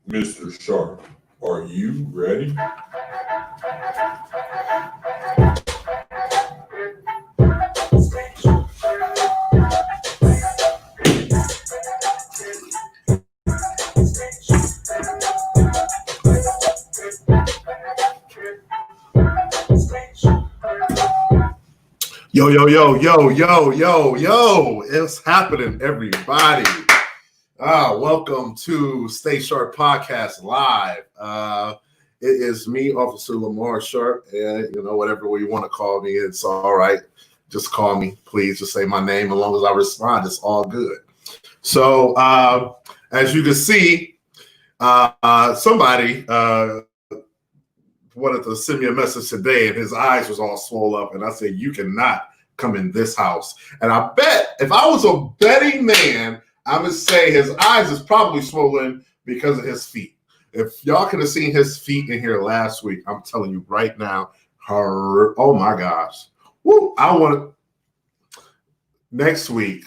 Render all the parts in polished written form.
Mr. Sharpe, are you ready? Yo, yo, yo, yo, yo, yo, yo. It's happening, everybody. Welcome to Stay Sharpe Podcast Live. It is me, Officer Lamar Sharpe, and whatever you want to call me, it's all right. Just call me, please. Just say my name. As long as I respond, it's all good. So, as you can see, somebody wanted to send me a message today, and his eyes was all swollen up, and I said, "You cannot come in this house." And I bet if I was a betting man, I would say his eyes is probably swollen because of his feet. If y'all could have seen his feet in here last week, I'm telling you right now, oh my gosh. Woo, next week,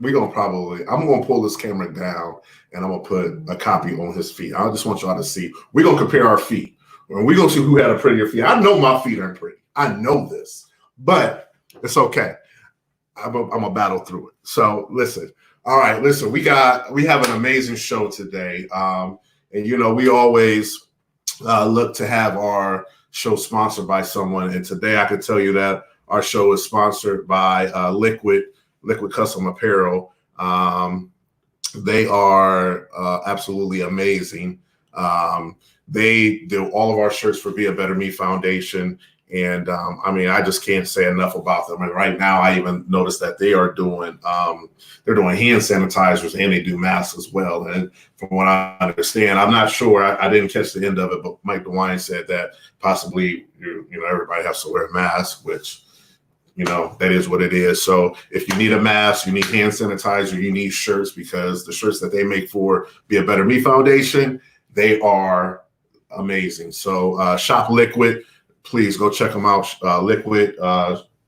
I'm going to pull this camera down and I'm going to put a copy on his feet. I just want y'all to see. We're going to compare our feet. And we're going to see who had a prettier feet. I know my feet aren't pretty. I know this, but it's okay. I'm a battle through it. So listen. All right, listen. We have an amazing show today, and we always look to have our show sponsored by someone. And today, I can tell you that our show is sponsored by Liquid Custom Apparel. They are absolutely amazing. They do all of our shirts for Be a Better Me Foundation. And I just can't say enough about them. And right now, I even noticed that they are doing hand sanitizers and they do masks as well. And from what I understand, I'm not sure. I didn't catch the end of it, but Mike DeWine said that possibly everybody has to wear a mask, which that is what it is. So if you need a mask, you need hand sanitizer, you need shirts, because the shirts that they make for Be a Better Me Foundation, they are amazing. So shop Liquid. Please go check them out, Liquid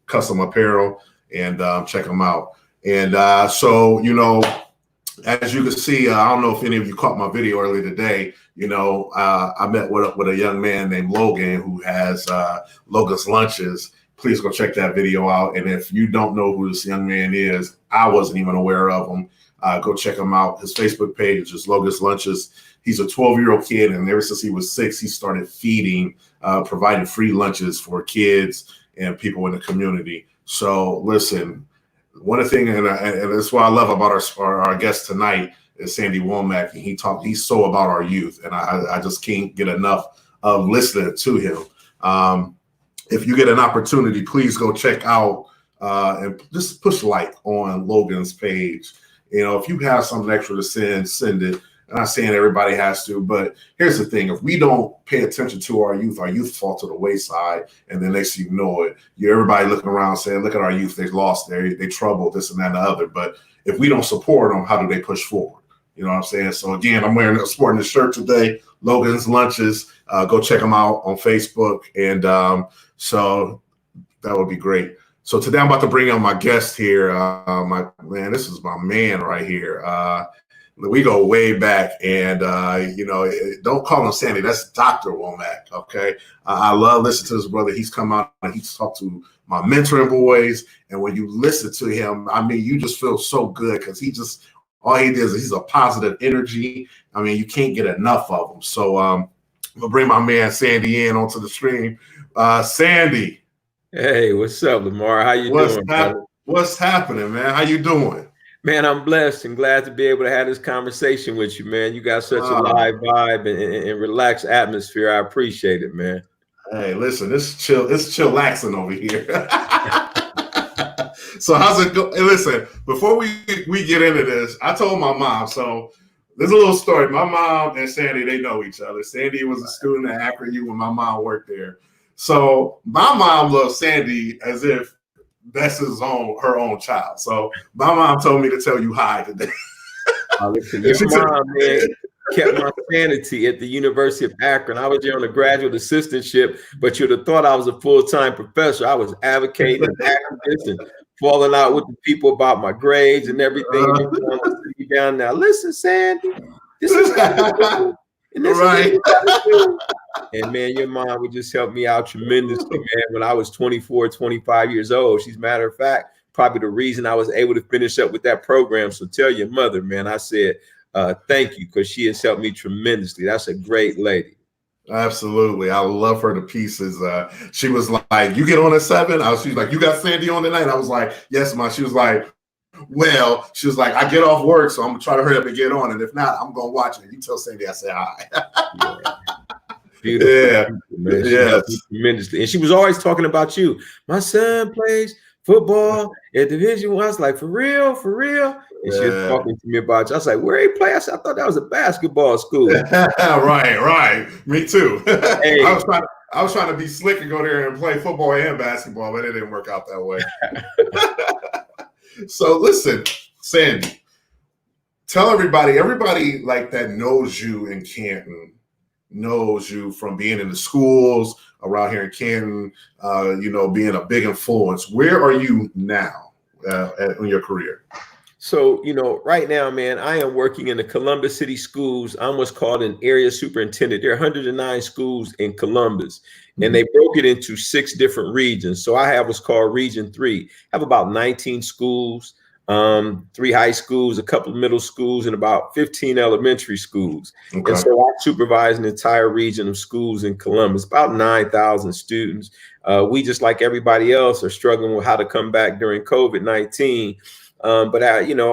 Custom Apparel, and check them out. And so, as you can see, I don't know if any of you caught my video earlier today. I met with a young man named Logan who has Logan's Lunches. Please go check that video out. And if you don't know who this young man is, I wasn't even aware of him. Go check him out. His Facebook page is Logan's Lunches. He's a 12-year-old kid, and ever since he was 6, he started providing free lunches for kids and people in the community. So listen, one thing, and that's what I love about our guest tonight is Sandy Womack, and he's so about our youth, and I just can't get enough of listening to him. If you get an opportunity, please go check out and just push like on Logan's page. If you have something extra to send it. I'm not saying everybody has to, but here's the thing. If we don't pay attention to our youth fall to the wayside, and then next thing you know it, everybody looking around saying, look at our youth, they lost, they troubled, this and that and the other. But if we don't support them, how do they push forward? You know what I'm saying? So again, I'm sporting this shirt today, Logan's Lunches. Go check them out on Facebook. And so that would be great. So today I'm about to bring on my guest here. This is my man right here. We go way back, and don't call him Sandy. That's Dr. Womack. Okay, I love listening to this brother. He's come out and he's talked to my mentoring boys, and when you listen to him, you just feel so good because all he does is he's a positive energy. You can't get enough of him. So I'm gonna bring my man Sandy in onto the stream. Sandy, hey, what's up, Lamar? How you doing? What's happening, man? How you doing? Man, I'm blessed and glad to be able to have this conversation with you, man. You got such a live vibe and relaxed atmosphere. I appreciate it, man. Hey, listen, it's chillaxing over here. So how's it go? Hey, listen, before we get into this, I told my mom. So there's a little story. My mom and Sandy, they know each other. Sandy was a student at Akron U when my mom worked there. So my mom loves Sandy as if that's her own child. So my mom told me to tell you hi today. Listen, your mom, man, kept my sanity at the University of Akron. I was there on a graduate assistantship, but you'd have thought I was a full-time professor. I was advocating and activist and falling out with the people about my grades and everything. Down now. Listen, Sandy, This is and this right. Is and man, your mom would just help me out tremendously, man. When I was 24, 25 years old, she's matter of fact, probably the reason I was able to finish up with that program. So tell your mother, man, I said, thank you, because she has helped me tremendously. That's a great lady. Absolutely. I love her to pieces. She was like, you get on at 7? She's like, you got Sandy on tonight? I was like, yes, Mom. She was like, well, she was like, I get off work, so I'm gonna try to hurry up and get on. And if not, I'm gonna watch it. You tell Sandy I say hi. Yeah. Beautiful. Yeah. Man. Yes. Tremendously. And she was always talking about you. My son plays football at Division I. I was like, for real? For real? And she was talking to me about you. I was like, where he play? I said, I thought that was a basketball school. Right. Me too. Hey. I was trying to be slick and go there and play football and basketball, but it didn't work out that way. So listen, Sandy, tell everybody like that knows you in Canton, knows you from being in the schools around here in Canton, being a big influence. Where are you now in your career? So, right now, man, I am working in the Columbus City schools. I'm what's called an area superintendent. There are 109 schools in Columbus, and they broke it into 6 different regions. So I have what's called Region 3. I have about 19 schools, 3 high schools, a couple of middle schools, and about 15 elementary schools. Okay. And so I supervise an entire region of schools in Columbus, about 9,000 students. We, just like everybody else, are struggling with how to come back during COVID-19. But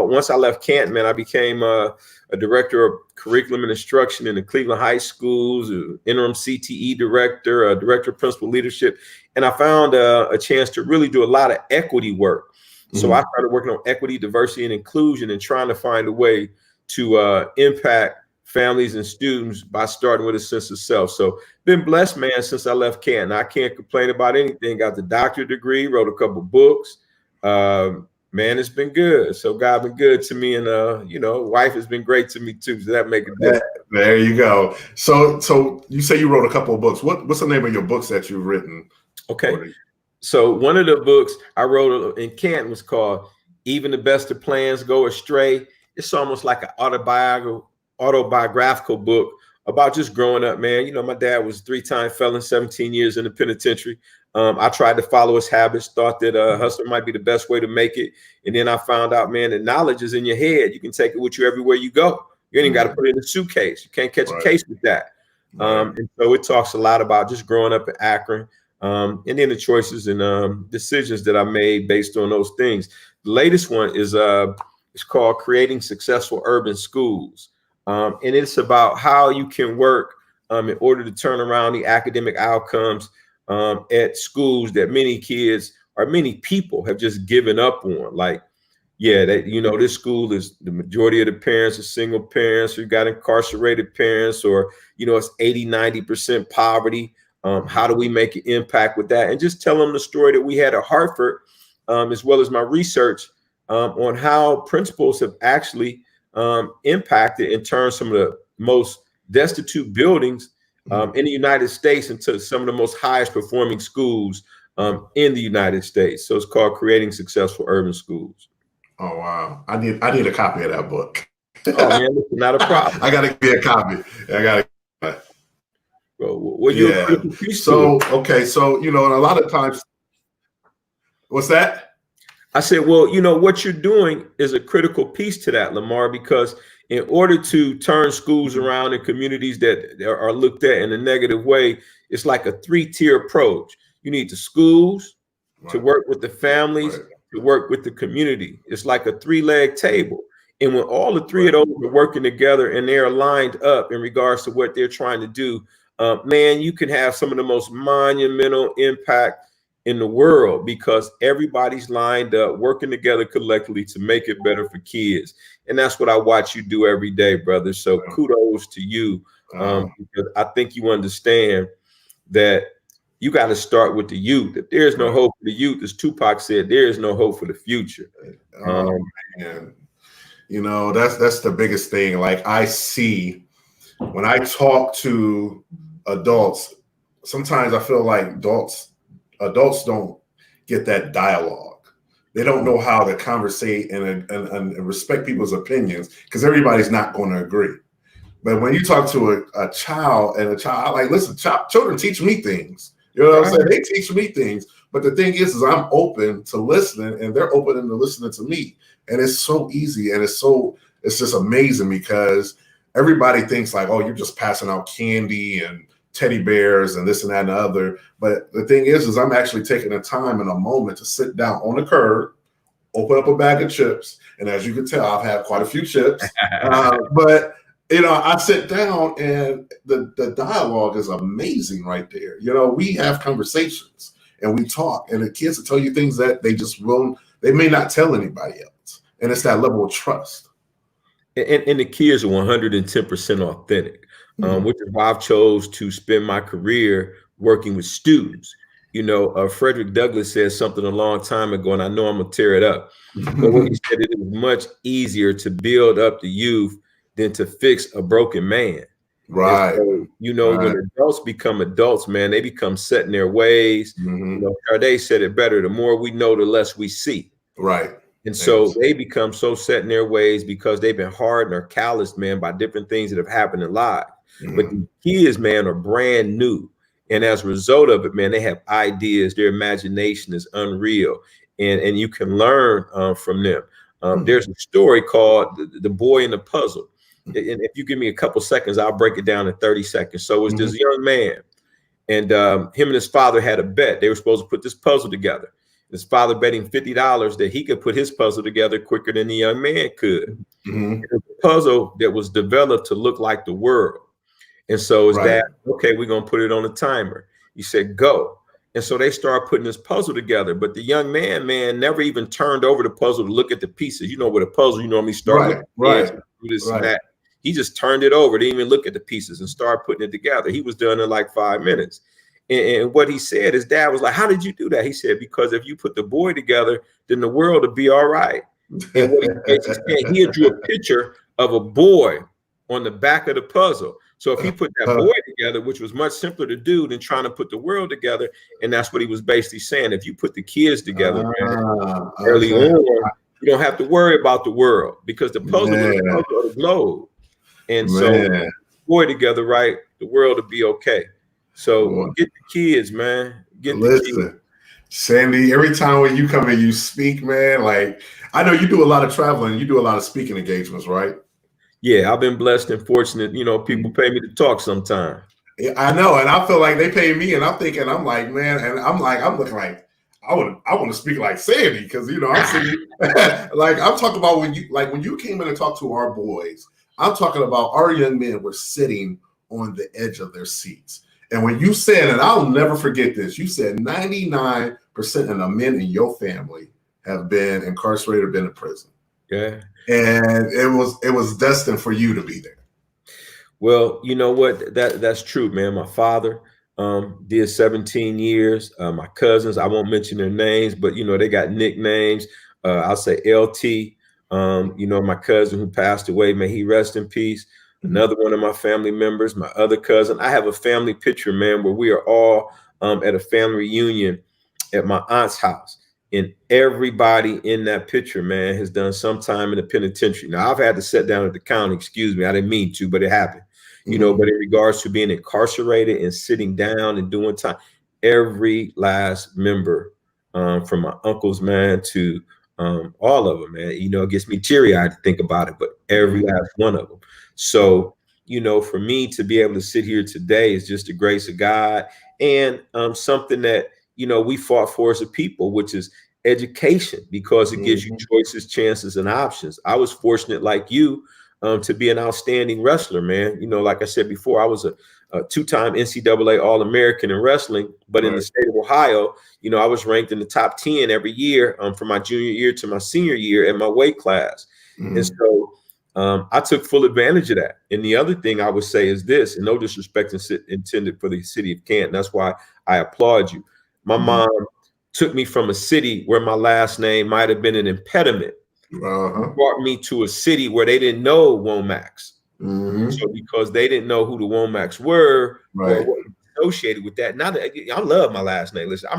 once I left Canton, man, I became a director of curriculum and instruction in the Cleveland high schools, interim CTE director, a director of principal leadership. And I found a chance to really do a lot of equity work. So I started working on equity, diversity, and inclusion, and trying to find a way to impact families and students by starting with a sense of self. So been blessed, man, since I left Canton. I can't complain about anything. Got the doctorate degree, wrote a couple books. Man, it's been good. So God been good to me, and wife has been great to me too. So that make a difference. There you go. So you say you wrote a couple of books. What's the name of your books that you've written? Okay. So one of the books I wrote in Canton was called "Even the Best of Plans Go Astray." It's almost like an autobiographical book about just growing up, man. My dad was a 3-time felon, 17 years in the penitentiary. I tried to follow his habits, thought that hustling might be the best way to make it. And then I found out, man, that knowledge is in your head. You can take it with you everywhere you go. You ain't even got to put it in a suitcase. You can't catch a case with that. And so it talks a lot about just growing up in Akron, and then the choices and decisions that I made based on those things. The latest one is it's called Creating Successful Urban Schools. And it's about how you can work in order to turn around the academic outcomes at schools that many kids or many people have just given up on. Like, this school is the majority of the parents are single parents who got incarcerated parents, or, it's 80-90% poverty. How do we make an impact with that? And just tell them the story that we had at Hartford, as well as my research on how principals have actually impacted and turned some of the most destitute buildings in the United States into some of the most highest performing schools in the United States. So it's called Creating Successful Urban Schools. Oh, wow. I need a copy of that book. Oh, man, not a problem. I got to get a copy. I got to. Well, okay. So, and a lot of times, what's that? I said, well, what you're doing is a critical piece to that, Lamar, because in order to turn schools around in communities that are looked at in a negative way, it's like a 3-tier approach. You need the schools to work with the families, to work with the community. It's like a 3-leg table. And when all the 3 of those are working together and they're lined up in regards to what they're trying to do, man, you can have some of the most monumental impact in the world, because everybody's lined up working together collectively to make it better for kids. And that's what I watch you do every day, brother. So kudos to you, because I think you understand that you got to start with the youth. If there is no hope for the youth, as Tupac said, there is no hope for the future. Man. That's the biggest thing. Like, I see when I talk to adults, sometimes I feel like adults don't get that dialogue. They don't know how to conversate and respect people's opinions, because everybody's not going to agree. But when you talk to a child and a child, like, listen, children teach me things. You know what I'm saying? They teach me things. But the thing is I'm open to listening, and they're open to listening to me. And it's so easy, and it's just amazing, because everybody thinks like, oh, you're just passing out candy and teddy bears and this and that and the other. But the thing is I'm actually taking the time and a moment to sit down on the curb, open up a bag of chips. And as you can tell, I've had quite a few chips. But I sit down, and the dialogue is amazing right there. We have conversations and we talk, and the kids will tell you things that they may not tell anybody else. And it's that level of trust. And the kids are 110% authentic, which is why I've chose to spend my career working with students. Frederick Douglass said something a long time ago, and I know I'm gonna tear it up. But when he said it is much easier to build up the youth than to fix a broken man. Right. So, when adults become adults, man, they become set in their ways. Sharpe said it better: the more we know, the less we see. Right. And so they become so set in their ways because they've been hardened or calloused, man, by different things that have happened in life. But the kids, man, are brand new. And as a result of it, man, they have ideas. Their imagination is unreal. And you can learn from them. There's a story called The Boy and the Puzzle. And if you give me a couple seconds, I'll break it down in 30 seconds. So it's this young man, and him and his father had a bet. They were supposed to put this puzzle together. His father bet him $50 that he could put his puzzle together quicker than the young man could. It was a puzzle that was developed to look like the world. And so his dad, okay, we're going to put it on a timer. He said, go. And so they started putting this puzzle together. But the young man, never even turned over the puzzle to look at the pieces. With a puzzle, you normally start with this and that. He just turned it over, didn't even look at the pieces, and started putting it together. He was done in like 5 minutes. And what he said, his dad was like, how did you do that? He said, because if you put the boy together, then the world would be all right. And what he said, he drew a picture of a boy on the back of the puzzle. So if he put that boy together, which was much simpler to do than trying to put the world together, and that's what he was basically saying. If you put the kids together early on, you don't have to worry about the world, because the puzzle is the puzzle of the globe. And so boy together, right, the world will be okay. So get the kids, man. Listen, Sandy, every time when you come and you speak, man, like, I know you do a lot of traveling, you do a lot of speaking engagements, right? Yeah, I've been blessed and fortunate. People pay me to talk sometimes. Yeah, I know, and I feel like they pay me, and I'm thinking, I'm like, man, and I'm looking like, I want to speak like Sandy, because I'm sitting like, I'm talking about when you came in and talked to our boys. I'm talking about our young men were sitting on the edge of their seats. And when you said, and I'll never forget this, you said 99% of the men in your family have been incarcerated or been in prison. Yeah. And it was destined for you to be there. Well, you know what? That's true, man. My father did 17 years. My cousins, I won't mention their names, but they got nicknames. I'll say LT. My cousin who passed away, may he rest in peace. Another one of my family members, my other cousin. I have a family picture, man, where we are all at a family reunion at my aunt's house. And everybody in that picture, man, has done some time in the penitentiary. Now, I've had to sit down at the county, excuse me, I didn't mean to, but it happened. But in regards to being incarcerated and sitting down and doing time, every last member, from my uncles, man, to all of them, man, it gets me teary-eyed to think about it, but every last one of them. So, for me to be able to sit here today is just the grace of God, and something that, we fought for as a people, which is education, because it gives you choices, chances, and options. I was fortunate, like you, to be an outstanding wrestler, man. Like I said before, I was a two-time NCAA All-American in wrestling, but in the state of Ohio, I was ranked in the top 10 every year from my junior year to my senior year in my weight class. And so I took full advantage of that. And the other thing I would say is this, and no disrespect intended for the city of Canton, that's why I applaud you. My mom took me from a city where my last name might have been an impediment, brought me to a city where they didn't know Womacks. So because they didn't know who the Womacks were or what was associated with that. Now that I love my last name. Listen,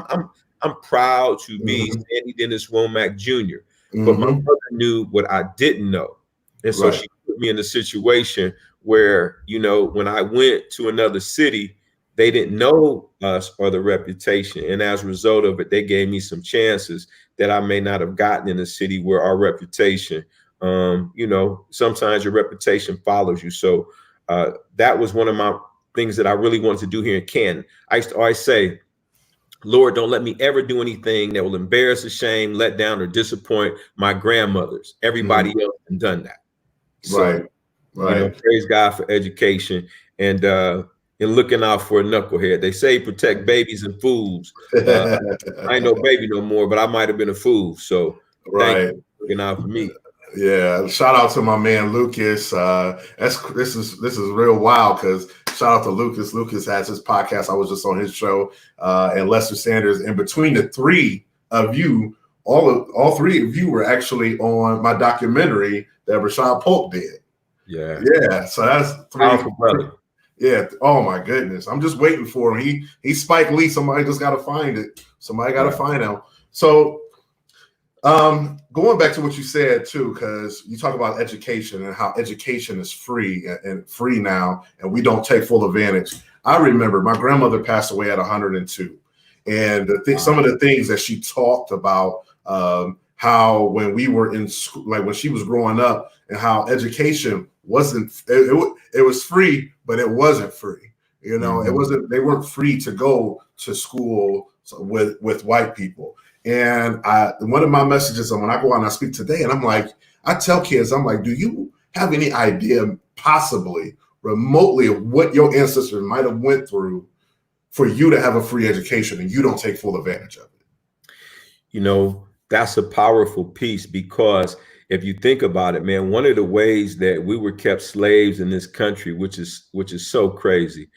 I'm proud to be Sandy Dennis Womack Jr. But my mother knew what I didn't know. And so she put me in a situation where, when I went to another city, they didn't know us or the reputation. And as a result of it, they gave me some chances that I may not have gotten in a city where our reputation, sometimes your reputation follows you. So that was one of my things that I really wanted to do here in Canton. I used to always say, Lord, don't let me ever do anything that will embarrass or shame, let down, or disappoint my grandmothers. Everybody else has done that. So, right. Praise God for education and looking out for a knucklehead. They say protect babies and fools. I ain't no baby no more, but I might have been a fool. So thank you for looking out for me. Yeah, shout out to my man Lucas. This is real wild because shout out to Lucas. Lucas has his podcast. I was just on his show, and Lester Sanders. And between the three of you, all three of you were actually on my documentary that Rashad Polk did. Yeah. So that's powerful brother. Yeah. Oh my goodness. I'm just waiting for him. He's Spike Lee. Somebody just got to find it. Somebody got to find him. So. Going back to what you said too, because you talk about education and how education is free and free now, and we don't take full advantage. I remember my grandmother passed away at 102, and some of the things that she talked about, how when we were in school, like when she was growing up, and how education wasn't, it was free, but it wasn't free. It wasn't. They weren't free to go to school with white people. And one of my messages, when I go out and I speak today, and I'm like, I tell kids, I'm like, do you have any idea possibly remotely of what your ancestors might have went through for you to have a free education and you don't take full advantage of it? That's a powerful piece, because if you think about it, man, one of the ways that we were kept slaves in this country, which is so crazy,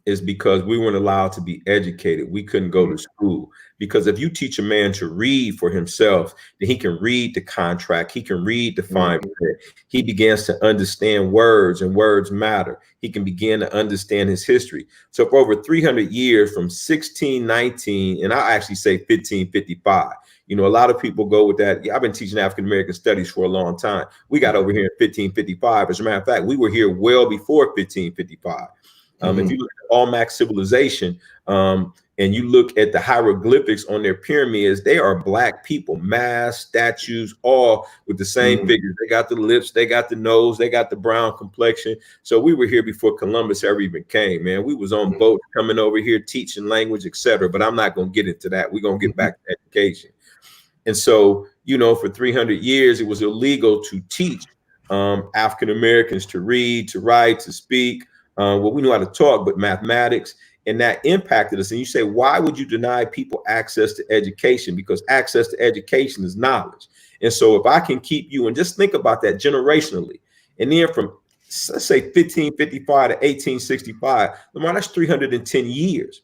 is because we weren't allowed to be educated. We couldn't go to school, because if you teach a man to read for himself, then he can read the contract. He can read the fine print. He begins to understand words, and words matter. He can begin to understand his history. So for over 300 years, from 1619, and I actually say 1555, a lot of people go with that. I've been teaching African-American studies for a long time. We got over here in 1555. As a matter of fact, we were here well before 1555. If you look at Womack civilization, and you look at the hieroglyphics on their pyramids, they are Black people, mass statues, all with the same figures. They got the lips, they got the nose, they got the brown complexion. So we were here before Columbus ever even came, man. We was on boats coming over here, teaching language, etc. But I'm not going to get into that. We're going to get back to education. And so, for 300 years, it was illegal to teach African Americans to read, to write, to speak. We knew how to talk, but mathematics, and that impacted us. And you say, why would you deny people access to education? Because access to education is knowledge. And so if I can keep you, and just think about that generationally, and then from, let's say 1555 to 1865, Lamar, that's 310 years.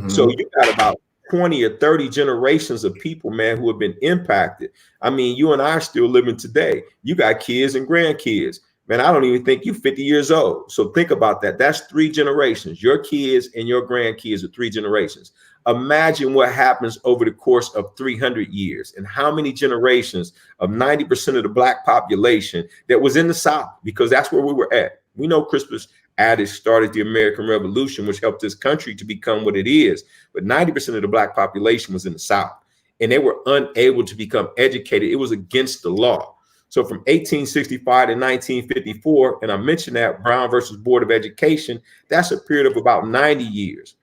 So you got about 20 or 30 generations of people, man, who have been impacted. I mean, you and I are still living today. You got kids and grandkids. Man, I don't even think you're 50 years old. So think about that. That's 3 generations. Your kids and your grandkids are 3 generations. Imagine what happens over the course of 300 years, and how many generations of 90% of the Black population that was in the South, because that's where we were at. We know Crispus Attucks started the American Revolution, which helped this country to become what it is. But 90% of the Black population was in the South, and they were unable to become educated. It was against the law. So from 1865 to 1954, and I mentioned that Brown versus Board of Education, that's a period of about 90 years.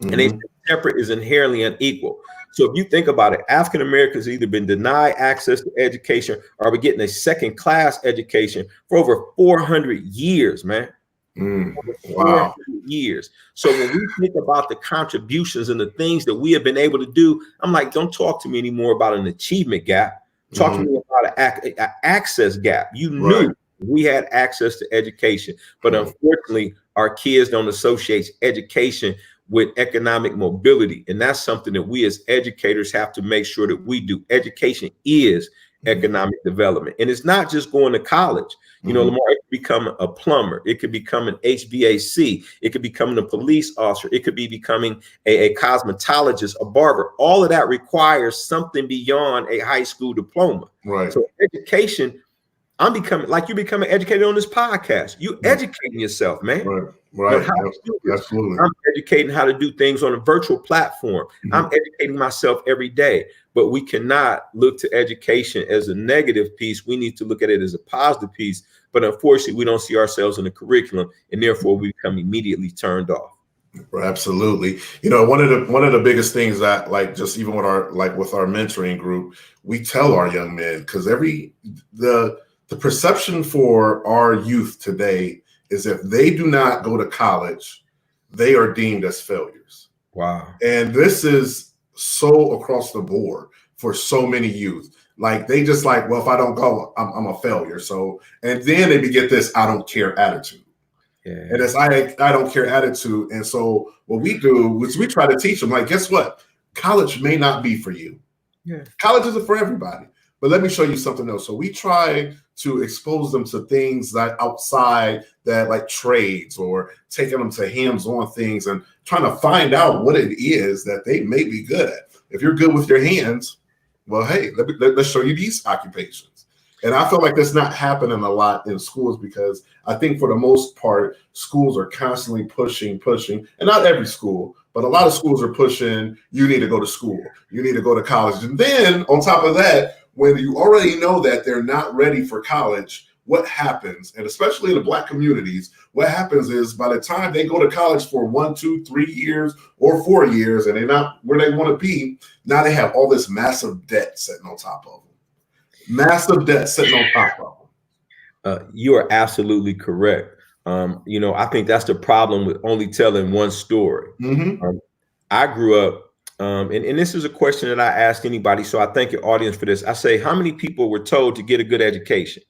And they say separate is inherently unequal. So if you think about it, African Americans either been denied access to education, or we're getting a second class education for over 400 years, man. Wow. Years. So when we think about the contributions and the things that we have been able to do, I'm like, don't talk to me anymore about an achievement gap. Talk to me about an access gap. You knew we had access to education, but unfortunately, our kids don't associate education with economic mobility. And that's something that we as educators have to make sure that we do. Education is economic development. And it's not just going to college. Lamar, it could become a plumber. It could become an HVAC. It could become a police officer. It could be becoming a cosmetologist, a barber. All of that requires something beyond a high school diploma. Right. So education I'm becoming like you becoming educated on this podcast. You educating yourself, man. Right. Absolutely. I'm educating how to do things on a virtual platform. I'm educating myself every day. But we cannot look to education as a negative piece. We need to look at it as a positive piece. But unfortunately, we don't see ourselves in the curriculum, and therefore we become immediately turned off. Absolutely. You know, one of the biggest things that, like, just even with our mentoring group, we tell our young men, because the perception for our youth today is if they do not go to college, they are deemed as failures. Wow. And this is so across the board for so many youth. Like, they just like, well, if I don't go, I'm a failure. So, and then they get this I don't care attitude. Yeah. And it's I don't care attitude. And so what we do is we try to teach them, like, guess what? College may not be for you. Yeah. College isn't for everybody. But let me show you something else. So we try to expose them to things that outside that, like trades, or taking them to hands-on things and trying to find out what it is that they may be good at. If you're good with your hands, well, hey, let's show you these occupations. And I feel like that's not happening a lot in schools, because I think for the most part, schools are constantly pushing, and not every school, but a lot of schools are pushing, you need to go to school, you need to go to college. And then on top of that, when you already know that they're not ready for college, what happens, and especially in the Black communities, what happens is by the time they go to college for 1, 2, 3 years or 4 years, and they're not where they want to be, now they have all this massive debt sitting on top of them. Massive debt sitting on top of them. You are absolutely correct. You know, I think that's the problem with only telling one story. I grew up, and this is a question that I ask anybody, so I thank your audience for this. I say, how many people were told to get a good education?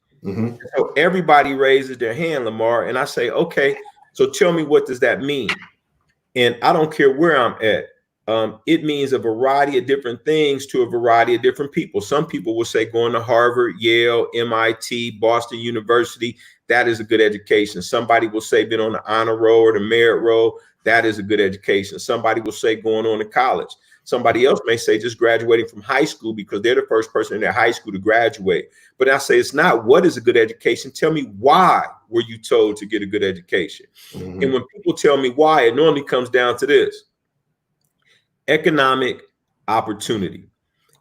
So everybody raises their hand, Lamar, and I say, okay, so tell me, what does that mean? And I don't care where I'm at. It means a variety of different things to a variety of different people. Some people will say going to Harvard, Yale, MIT, Boston University, that is a good education. Somebody will say been on the honor roll or the merit roll, that is a good education. Somebody will say going on to college. Somebody else may say just graduating from high school because they're the first person in their high school to graduate. But I say it's not what is a good education. Tell me, why were you told to get a good education? And when people tell me why, it normally comes down to this: economic opportunity.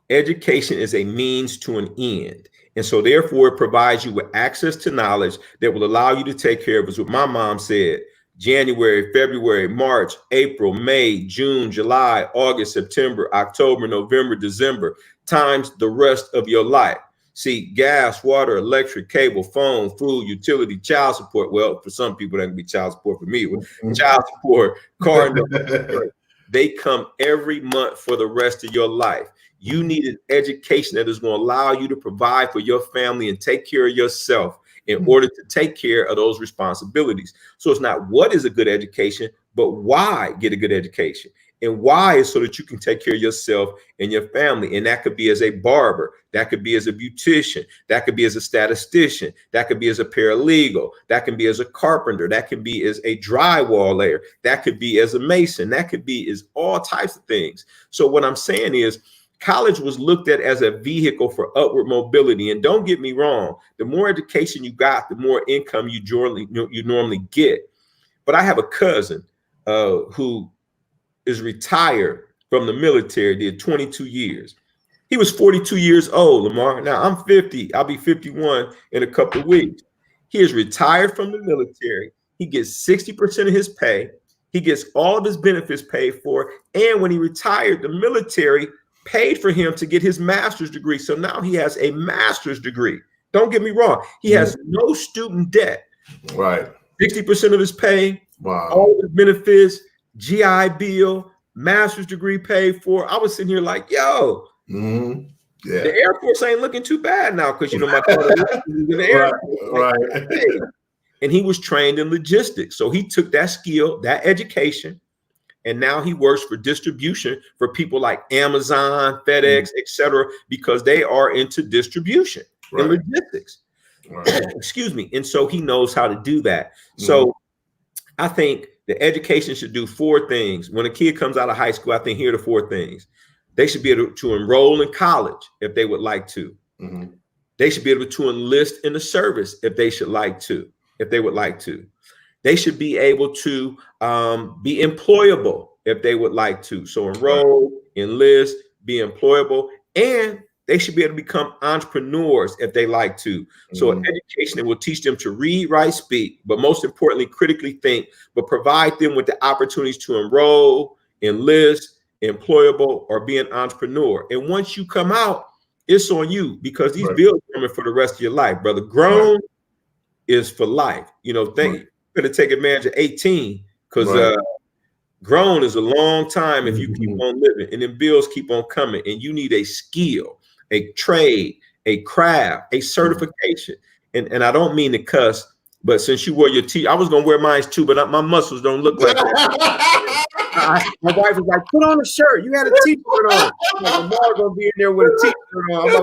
Education is a means to an end. And so therefore it provides you with access to knowledge that will allow you to take care of us. What my mom said: January, February, March, April, May, June, July, August, September, October, November, December, times the rest of your life. See, gas, water, electric, cable, phone, food, utility, child support. Well, for some people that can be child support. For me, child support, car note. They come every month for the rest of your life. You need an education that is going to allow you to provide for your family and take care of yourself in order to take care of those responsibilities. So it's not what is a good education, but why get a good education. And why is so that you can take care of yourself and your family. And that could be as a barber, that could be as a beautician, that could be as a statistician, that could be as a paralegal, that can be as a carpenter, that can be as a drywall layer, that could be as a mason, that could be as all types of things. So what I'm saying is, college was looked at as a vehicle for upward mobility. And don't get me wrong, the more education you got, the more income you normally get. But I have a cousin who is retired from the military, did 22 years. He was 42 years old, Lamar. Now I'm 50. I'll be 51 in a couple of weeks. He is retired from the military. He gets 60% of his pay. He gets all of his benefits paid for. And when he retired, the military paid for him to get his master's degree. So now he has a master's degree. Don't get me wrong. He has no student debt. Right. 60% of his pay, all of his benefits, GI Bill, master's degree paid for. I was sitting here like, yo, the Air Force ain't looking too bad now, because, you know, my father was in the Air Force. Right. And he was trained in logistics. So he took that skill, that education, and now he works for distribution for people like Amazon, FedEx, etc., because they are into distribution and logistics. Excuse me. And so he knows how to do that. So I think the education should do 4 things. When a kid comes out of high school, I think here are the 4 things. They should be able to enroll in college if they would like to. They should be able to enlist in the service if they should like to, if they would like to. They should be able to be employable if they would like to. So enroll, enlist, be employable, and they should be able to become entrepreneurs if they like to. So an education that will teach them to read, write, speak, but most importantly, critically think, but provide them with the opportunities to enroll, enlist, employable, or be an entrepreneur. And once you come out, it's on you, because these bills are coming for the rest of your life, brother. Grown is for life. You know, you better take advantage of 18, because grown is a long time if you keep on living, and then bills keep on coming, and you need a skill, a trade, a craft, a certification. And I don't mean to cuss, but since you wore your t, I was gonna wear mine too, but my muscles don't look like that. My wife was like, put on a shirt. You had a t-shirt on. I'm like, Lamar's gonna be in there with a t-shirt on. I'm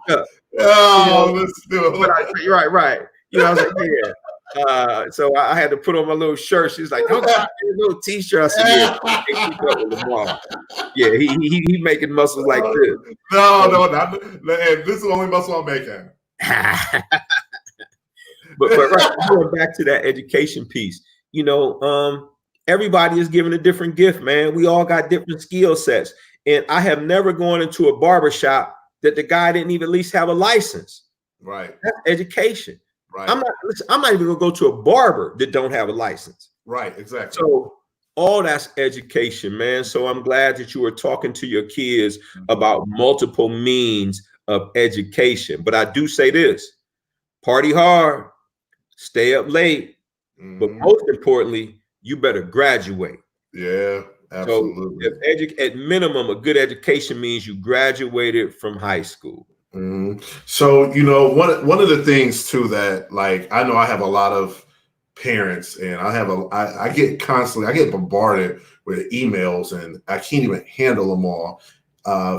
like, oh, let's do it. Right. You know, I was like, yeah. So I had to put on my little shirt. She's like, don't got a little t-shirt. I said, yeah. Yeah, he making muscles like this. No, not this is the only muscle I'm making. but right, going back to that education piece, you know, everybody is given a different gift, man. We all got different skill sets. And I have never gone into a barbershop that the guy didn't even at least have a license. Right. That's education. Right. I'm not even gonna go to a barber that don't have a license. Right, exactly. So all that's education, man. So I'm glad that you were talking to your kids about multiple means of education. But I do say this: party hard, stay up late, but most importantly, you better graduate. Yeah, absolutely. So at minimum, a good education means you graduated from high school. So, you know, one of the things too that, like, I know I have a lot of parents, and I get bombarded with emails, and I can't even handle them all,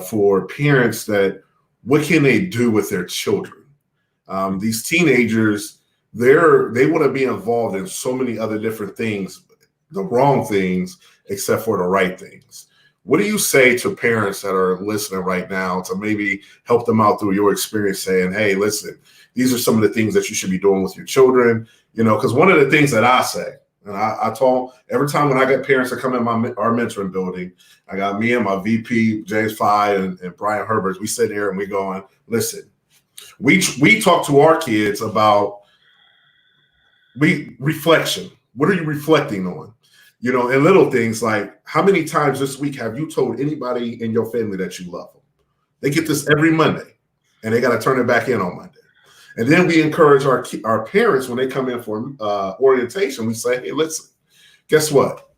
for parents that, what can they do with their children? These teenagers, they want to be involved in so many other different things, the wrong things, except for the right things. What do you say to parents that are listening right now to maybe help them out through your experience, saying, hey, listen, these are some of the things that you should be doing with your children? You know, because one of the things that I say, and I told every time when I get parents that come in our mentoring building, I got me and my VP, James Fye and Brian Herbert, we sit here and we going, listen, we talk to our kids about reflection. What are you reflecting on? You know, and little things like, how many times this week have you told anybody in your family that you love them? They get this every Monday, and they got to turn it back in on Monday. And then we encourage our parents when they come in for orientation. We say, hey, listen, guess what?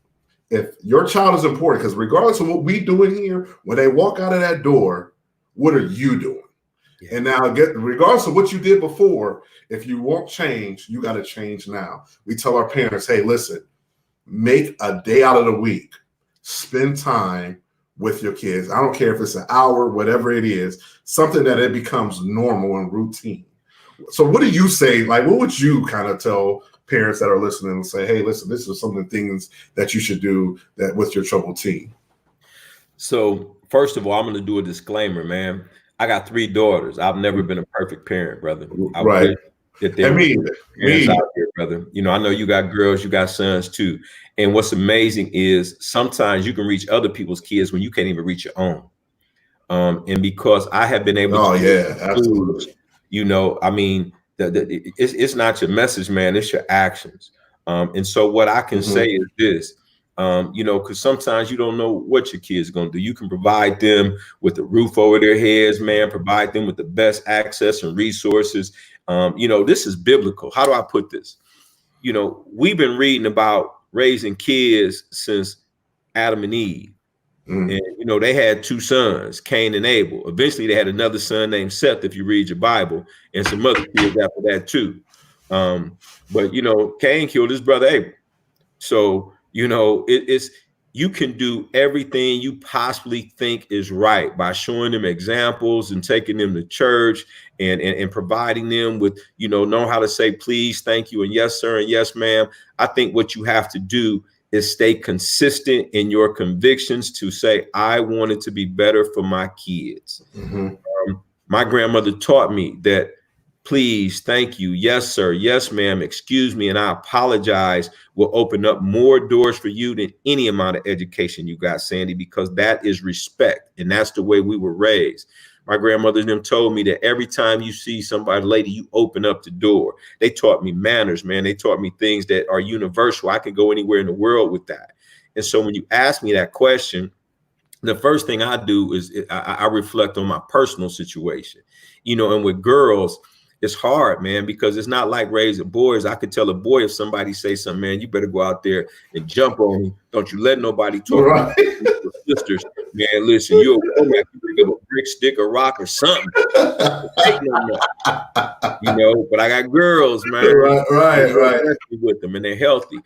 If your child is important, because regardless of what we do in here, when they walk out of that door, what are you doing? Yeah. And now, regardless of what you did before, if you won't change, you got to change now. We tell our parents, hey, listen, make a day out of the week. Spend time with your kids. I don't care if it's an hour, whatever it is, something that it becomes normal and routine. So what do you say? Like, what would you kind of tell parents that are listening and say, hey, listen, this is some of the things that you should do that with your troubled teen? So first of all, I'm going to do a disclaimer, man. I got 3 daughters. I've never been a perfect parent, brother. Right. Me, out here, brother. You know, I know you got girls, you got sons too. And what's amazing is sometimes you can reach other people's kids when you can't even reach your own. And because I have been able to, absolutely. You know, I mean, it's not your message, man. It's your actions. And so what I can say is this, you know, because sometimes you don't know what your kids are going to do. You can provide them with a roof over their heads, man, provide them with the best access and resources. You know, this is biblical. How do I put this? You know, we've been reading about raising kids since Adam and Eve. And, you know, they had 2 sons, Cain and Abel. Eventually, they had another son named Seth, if you read your Bible, and some other kids after that, too. But, you know, Cain killed his brother Abel. So, you know, you can do everything you possibly think is right by showing them examples and taking them to church and providing them with, you know how to say please, thank you, and yes, sir, and yes, ma'am. I think what you have to do is stay consistent in your convictions to say, I want it to be better for my kids. My grandmother taught me that please, thank you, yes, sir, yes, ma'am, excuse me, and I apologize will open up more doors for you than any amount of education you got, Sandy, because that is respect. And that's the way we were raised. My grandmother and them told me that every time you see somebody, lady, you open up the door. They taught me manners, man. They taught me things that are universal. I can go anywhere in the world with that. And so when you ask me that question, the first thing I do is I reflect on my personal situation, and with girls, it's hard, man, because it's not like raising boys. I could tell a boy if somebody say something, man, you better go out there and jump on him. Don't you let nobody talk about your sisters. Man, listen, you're a woman, you give a brick, stick, a rock, or something. But I got girls, man. Right. With them, and they're healthy.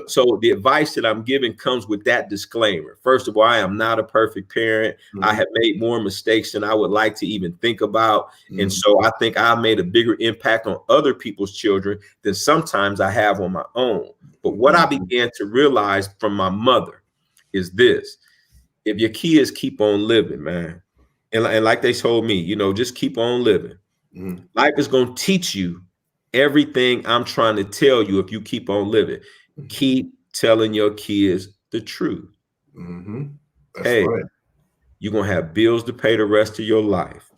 So the advice that I'm giving comes with that disclaimer. First of all, I am not a perfect parent. I have made more mistakes than I would like to even think about. And so I think I made a bigger impact on other people's children than sometimes I have on my own. But what I began to realize from my mother is this: if your kids keep on living, man, and like they told me, just keep on living. Life is going to teach you everything I'm trying to tell you. If you keep on living, keep telling your kids the truth. That's right. You're going to have bills to pay the rest of your life.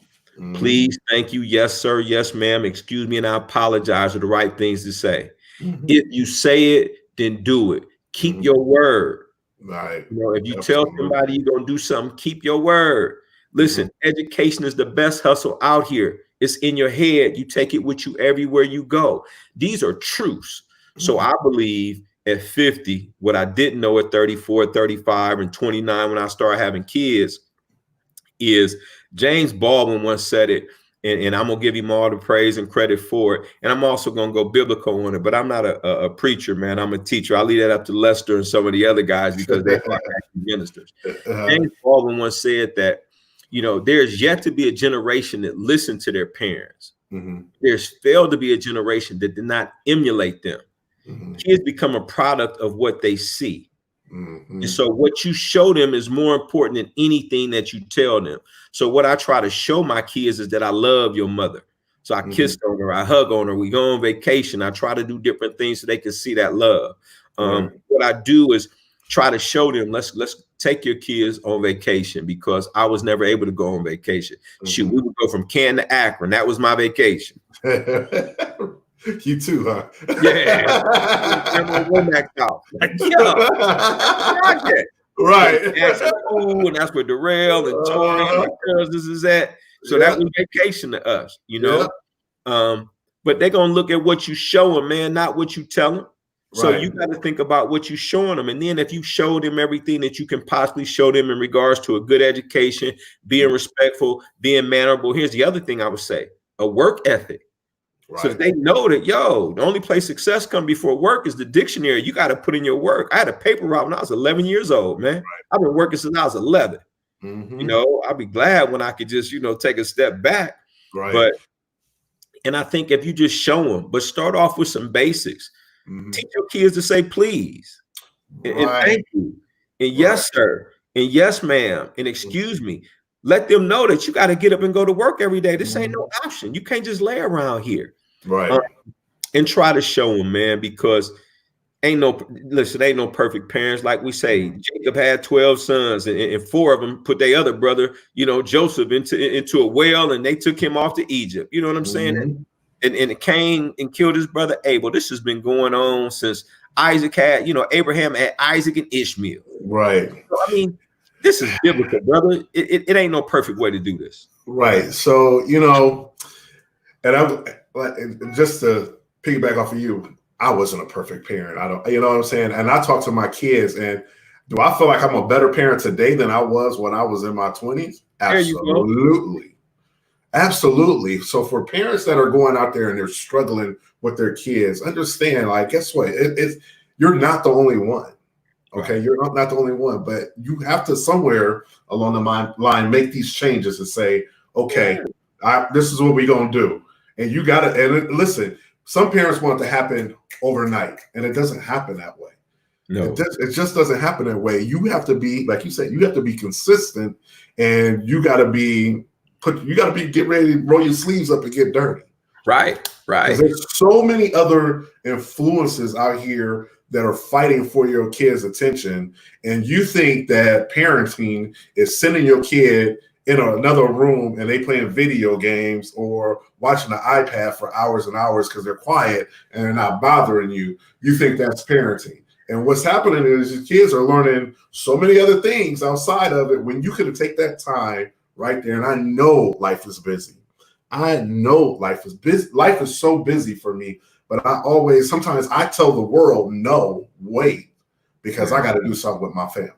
Please, thank you, yes, sir, yes, ma'am, excuse me, and I apologize are the right things to say. If you say it, then do it. Keep your word. Right. If you tell somebody you're going to do something, keep your word. Listen, education is the best hustle out here. It's in your head. You take it with you everywhere you go. These are truths. So I believe at 50, what I didn't know at 34, 35, and 29 when I started having kids is James Baldwin once said it, and I'm going to give him all the praise and credit for it. And I'm also going to go biblical on it, but I'm not a preacher, man. I'm a teacher. I'll leave that up to Lester and some of the other guys because they are actually ministers. James Baldwin once said that, there's yet to be a generation that listened to their parents. There's failed to be a generation that did not emulate them. Kids become a product of what they see. And so what you show them is more important than anything that you tell them. So what I try to show my kids is that I love your mother. So I kissed on her, I hug on her, we go on vacation. I try to do different things so they can see that love. What I do is try to show them, let's take your kids on vacation, because I was never able to go on vacation. Shoot, we would go from Canton to Akron. That was my vacation. You too, huh? Yeah. Womack out. Right. And that's where Darrell and Tori and my cousins is at. So that was vacation to us, but they're going to look at what you show them, man, not what you tell them. So you got to think about what you're showing them. And then if you show them everything that you can possibly show them in regards to a good education, being respectful, being mannerable. Here's the other thing I would say: a work ethic. So they know that, the only place success comes before work is the dictionary. You got to put in your work. I had a paper route when I was 11 years old, man. I've been working since I was 11. I'll be glad when I could just, take a step back. And I think if you just show them, but start off with some basics. Teach your kids to say please and thank you and yes, sir, and yes, ma'am, and excuse me. Let them know that you got to get up and go to work every day. This ain't no option. You can't just lay around here. And try to show them, man, because ain't no perfect parents. Like we say, Jacob had 12 sons and 4 of them put their other brother, Joseph into a well, and they took him off to Egypt. You know what I'm saying? And Cain and killed his brother Abel. This has been going on since Isaac had, Abraham had Isaac and Ishmael. So, I mean, this is biblical, brother. It ain't no perfect way to do this. So, and I'm just to piggyback off of you, I wasn't a perfect parent. I don't, you know what I'm saying? And I talk to my kids, and do I feel like I'm a better parent today than I was when I was in my 20s? Absolutely. Absolutely. So for parents that are going out there and they're struggling with their kids, understand, like, guess what? You're not the only one. Okay. You're not the only one, but you have to somewhere along the line make these changes and say, okay, this is what we're going to do. And you got to, and listen, some parents want it to happen overnight, and it doesn't happen that way. No, it just doesn't happen that way. You have to be, like you said, you have to be consistent, and you got to be get ready to roll your sleeves up and get dirty. Right. Because there's so many other influences out here that are fighting for your kid's attention, and you think that parenting is sending your kid in another room and they playing video games or watching the iPad for hours and hours because they're quiet and they're not bothering you. You think that's parenting. And what's happening is your kids are learning so many other things outside of it when you could take that time right there. And I know life is busy. I know life is busy. Life is so busy for me, but sometimes I tell the world, no, wait, because I got to do something with my family.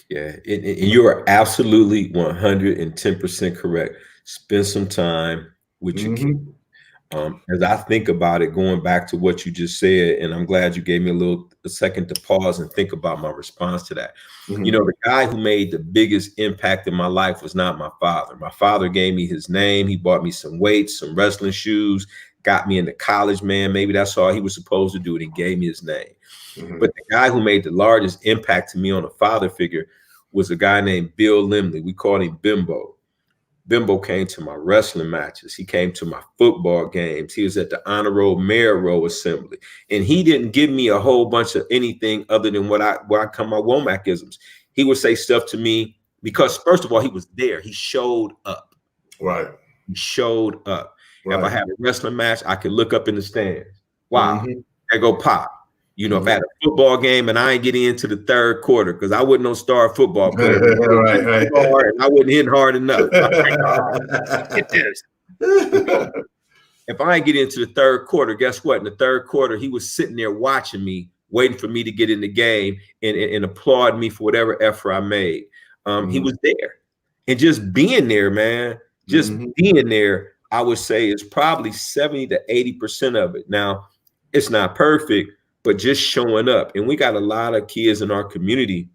Yeah, and you are absolutely 110% correct. Spend some time with your kids. As I think about it, going back to what you just said, and I'm glad you gave me a second to pause and think about my response to that. You know, the guy who made the biggest impact in my life was not my father. My father gave me his name. He bought me some weights, some wrestling shoes, got me into college, man. Maybe that's all he was supposed to do, and he gave me his name. But the guy who made the largest impact to me on a father figure was a guy named Bill Limley. We called him Bimbo. Bimbo came to my wrestling matches. He came to my football games. He was at the Honor Roll Mayor Row Assembly. And he didn't give me a whole bunch of anything other than where I come my Womackisms. He would say stuff to me because, first of all, he was there. He showed up. Right. He showed up. Right. If I had a wrestling match, I could look up in the stands. Wow. There go Pop. You know, if I had a football game and I ain't getting into the third quarter because I wasn't no star football player. Right. And I wasn't hitting hard enough. Get this. If I ain't getting into the third quarter, guess what? In the third quarter, he was sitting there watching me, waiting for me to get in the game and applaud me for whatever effort I made. He was there. And just being there, man, being there, I would say is probably 70 to 80% of it. Now, it's not perfect, but just showing up. And we got a lot of kids in our community.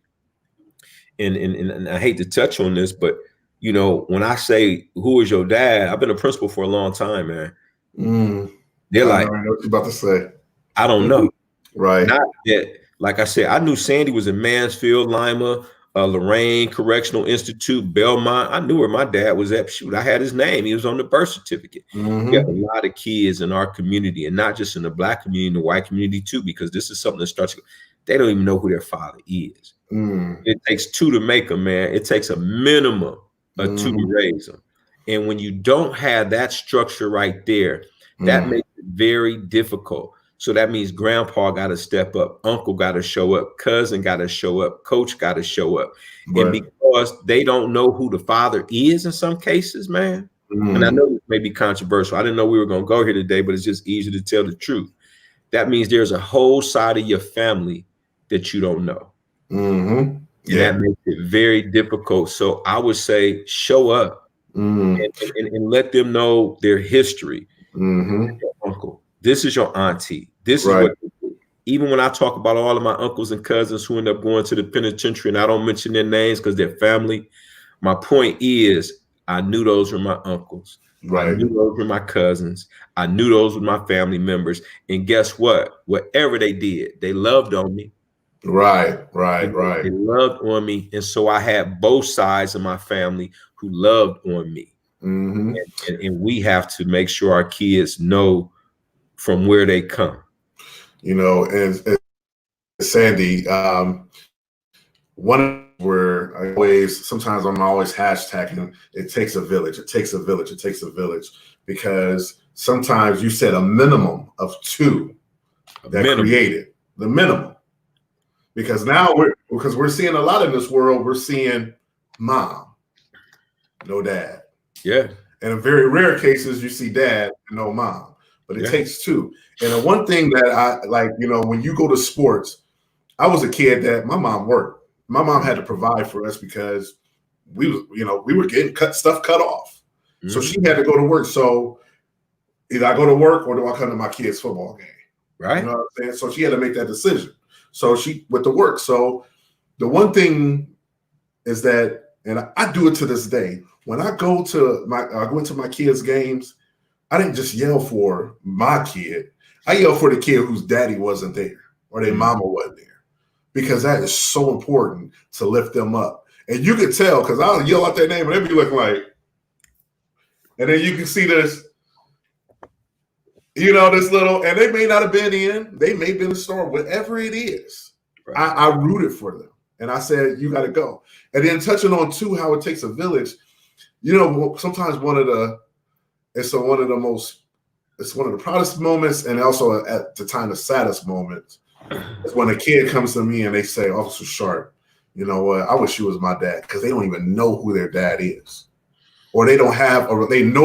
And I hate to touch on this, but you know, when I say, who is your dad? I've been a principal for a long time, man. They're like, I know what you're about to say. I don't know. Right. Not that, like I said, I knew Sandy was in Mansfield, Lima, Lorraine Correctional Institute, Belmont. I knew where my dad was at. Shoot, I had his name. He was on the birth certificate. We have a lot of kids in our community, and not just in the Black community, in the white community too, because this is something that starts. They don't even know who their father is. It takes two to make them, man. It takes a minimum of two to raise them. And when you don't have that structure right there, that makes it very difficult. So that means grandpa got to step up, uncle got to show up, cousin got to show up, coach got to show up. Right. And because they don't know who the father is in some cases, man, and I know this may be controversial. I didn't know we were going to go here today, but it's just easier to tell the truth. That means there's a whole side of your family that you don't know. And that makes it very difficult. So I would say show up and let them know their history. Your uncle, this is your auntie. This is what, even when I talk about all of my uncles and cousins who end up going to the penitentiary, and I don't mention their names because they're family, my point is I knew those were my uncles. I knew those were my cousins. I knew those were my family members. And guess what? Whatever they did, they loved on me. Right. They loved on me. And so I had both sides of my family who loved on me. And we have to make sure our kids know from where they come. You know, and Sandy, one where I'm always hashtagging, it takes a village, it takes a village, it takes a village, because sometimes you said a minimum of two created the minimum. Because now we're seeing a lot in this world, we're seeing mom, no dad. Yeah. And in very rare cases, you see dad and no mom, but it takes two. And the one thing that I like, you know, when you go to sports, I was a kid that my mom worked. My mom had to provide for us because we were getting stuff cut off. So she had to go to work. So either I go to work or do I come to my kid's football game? Right. You know what I'm saying? So she had to make that decision. So she with the work. So the one thing is that, and I do it to this day, when I go into my kids' games, I didn't just yell for my kid. I yell for the kid whose daddy wasn't there or their mama wasn't there, because that is so important to lift them up. And you could tell, because I'll yell out their name and they'd be looking like, And then you can see this, this little, and they may not have been in, they may be in the store, whatever it is. Right. I rooted for them. And I said, you got to go. And then touching on too, how it takes a village, sometimes one of the proudest moments, and also at the time the saddest moments, is when a kid comes to me and they say, Officer Sharpe, you know what, I wish you was my dad, because they don't even know who their dad is. Or they know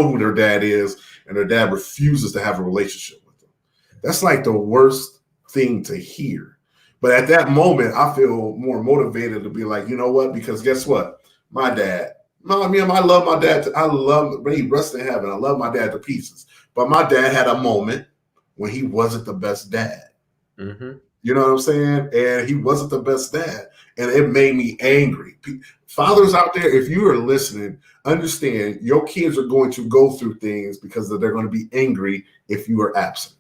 who their dad is, and their dad refuses to have a relationship with them. That's like the worst thing to hear. But at that moment, I feel more motivated to be like, you know what? Because guess what? My dad, I love my dad. He rests in heaven. I love my dad to pieces. But my dad had a moment when he wasn't the best dad. Mm-hmm. You know what I'm saying? And he wasn't the best dad. And it made me angry. Fathers out there, if you are listening, understand your kids are going to go through things because they're going to be angry if you are absent.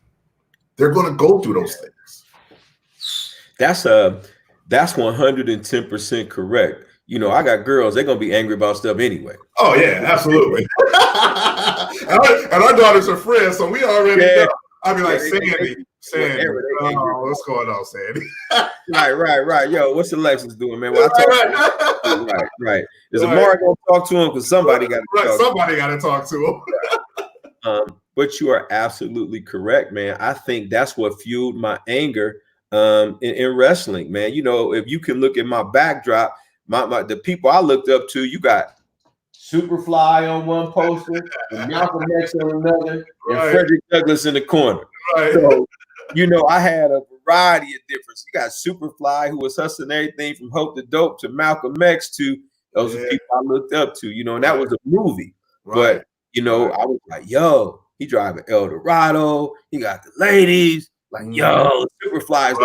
They're going to go through those things. That's 110% correct. I got girls, they're going to be angry about stuff anyway. Oh, yeah, absolutely. and our daughters are friends, so we already know. I'll be like, Sandy, what's going on, Sandy? Right. Yo, what's Alexis doing, man? Well, right. Is Amari going to talk to him? Because somebody got to talk to him. Somebody got to talk to him. But you are absolutely correct, man. I think that's what fueled my anger in wrestling, man. If you can look at my backdrop, the people I looked up to, you got Superfly on one poster, and Malcolm X on another, and Frederick Douglass in the corner. Right. So, I had a variety of difference. You got Superfly, who was hustling everything from Hope to Dope to Malcolm X to those are people I looked up to, and that was a movie. Right. But, I was like, yo, he driving Eldorado. He got the ladies. Like, yo, Superfly is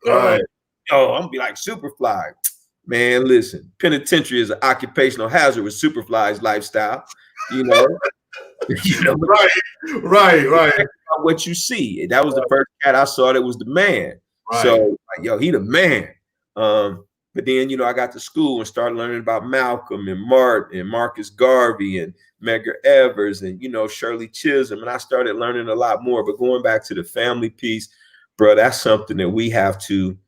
right. Yo, I'm gonna be like Superfly. Man, listen, penitentiary is an occupational hazard with Superfly's lifestyle. Right. What you see. That was the first cat I saw that was the man. Right. So, yo, he the man. But then, I got to school and started learning about Malcolm and Martin and Marcus Garvey and Medgar Evers and, Shirley Chisholm. And I started learning a lot more. But going back to the family piece, bro, that's something that we have to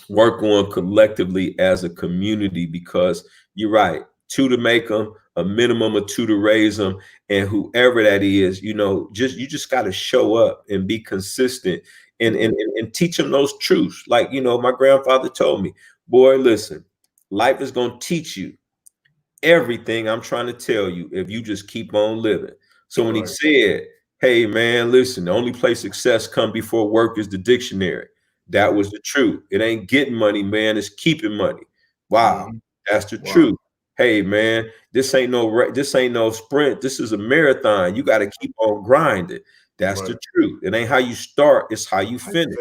work on collectively as a community, because you're right. 2 to make them, a minimum of 2 to raise them. And whoever that is, you just got to show up and be consistent and teach them those truths. Like, my grandfather told me, boy, listen, life is going to teach you everything I'm trying to tell you if you just keep on living. So when he said, hey, man, listen, the only place success come before work is the dictionary. That was the truth. It ain't getting money, man. It's keeping money. Wow. That's the truth. Hey, man, this ain't no sprint. This is a marathon. You got to keep on grinding. That's the truth. It ain't how you start. It's how you finish.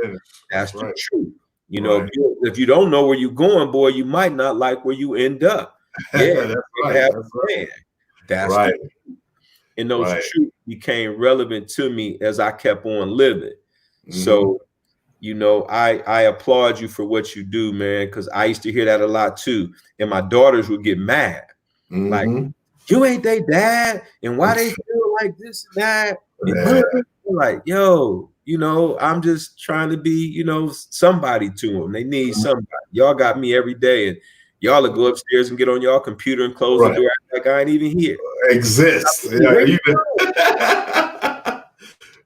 That's the truth. If you don't know where you're going, boy, you might not like where you end up. Yeah, that's right. And those truths became relevant to me as I kept on living. So, I applaud you for what you do, man, because I used to hear that a lot too. And my daughters would get mad. Like, you ain't they dad, and why they feel like this and that? And like, yo, I'm just trying to be, somebody to them. They need somebody. Y'all got me every day, and y'all will go upstairs and get on y'all computer and close the door like I ain't even here. Exists.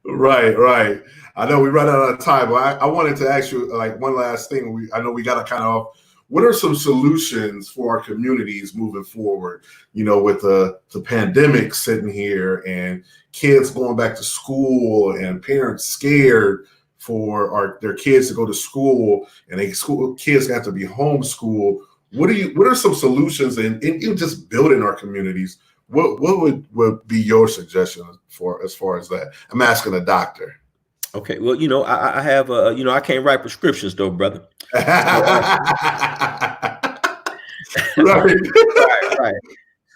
Right. I know we run out of time, but I wanted to ask you like one last thing. I know we got to kind of, what are some solutions for our communities moving forward? With the pandemic sitting here and kids going back to school and parents scared for their kids to go to school, and kids have to be homeschooled. What are some solutions and even just building our communities? What would be your suggestion as far as that? I'm asking a doctor. Okay, well, I have I can't write prescriptions though, brother. Right.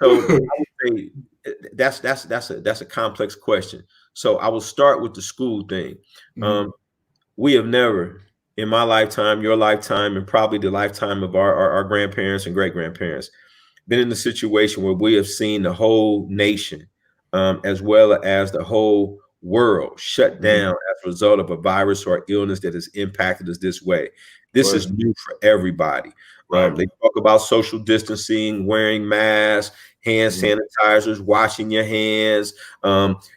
So I would say that's a complex question. So I will start with the school thing. We have never, in my lifetime, your lifetime, and probably the lifetime of our grandparents and great grandparents, been in a situation where we have seen the whole nation as well as the whole world shut down as a result of a virus or illness that has impacted us this way. This is new for everybody. They talk about social distancing, wearing masks, hand sanitizers, washing your hands,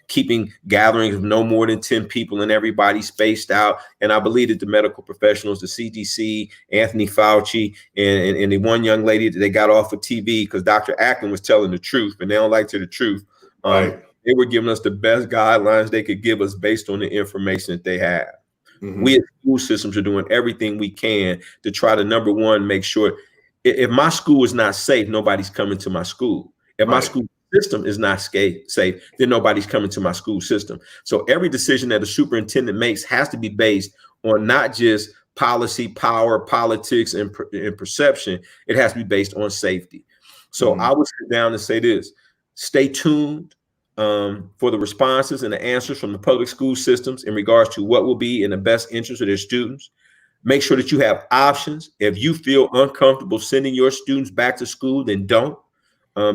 keeping gatherings of no more than 10 people and everybody spaced out. And I believe that the medical professionals, the CDC, Anthony Fauci, and the one young lady that they got off of TV because Dr. Ackman was telling the truth, and they don't like to the truth. They were giving us the best guidelines they could give us based on the information that they have. We as school systems are doing everything we can to try to, number one, make sure if my school is not safe, nobody's coming to my school. If my school system is not safe, then nobody's coming to my school system. So every decision that a superintendent makes has to be based on not just policy, power, politics, and perception. It has to be based on safety. So I would sit down and say this: stay tuned for the responses and the answers from the public school systems in regards to what will be in the best interest of their students. Make sure that you have options. If you feel uncomfortable sending your students back to school, then don't,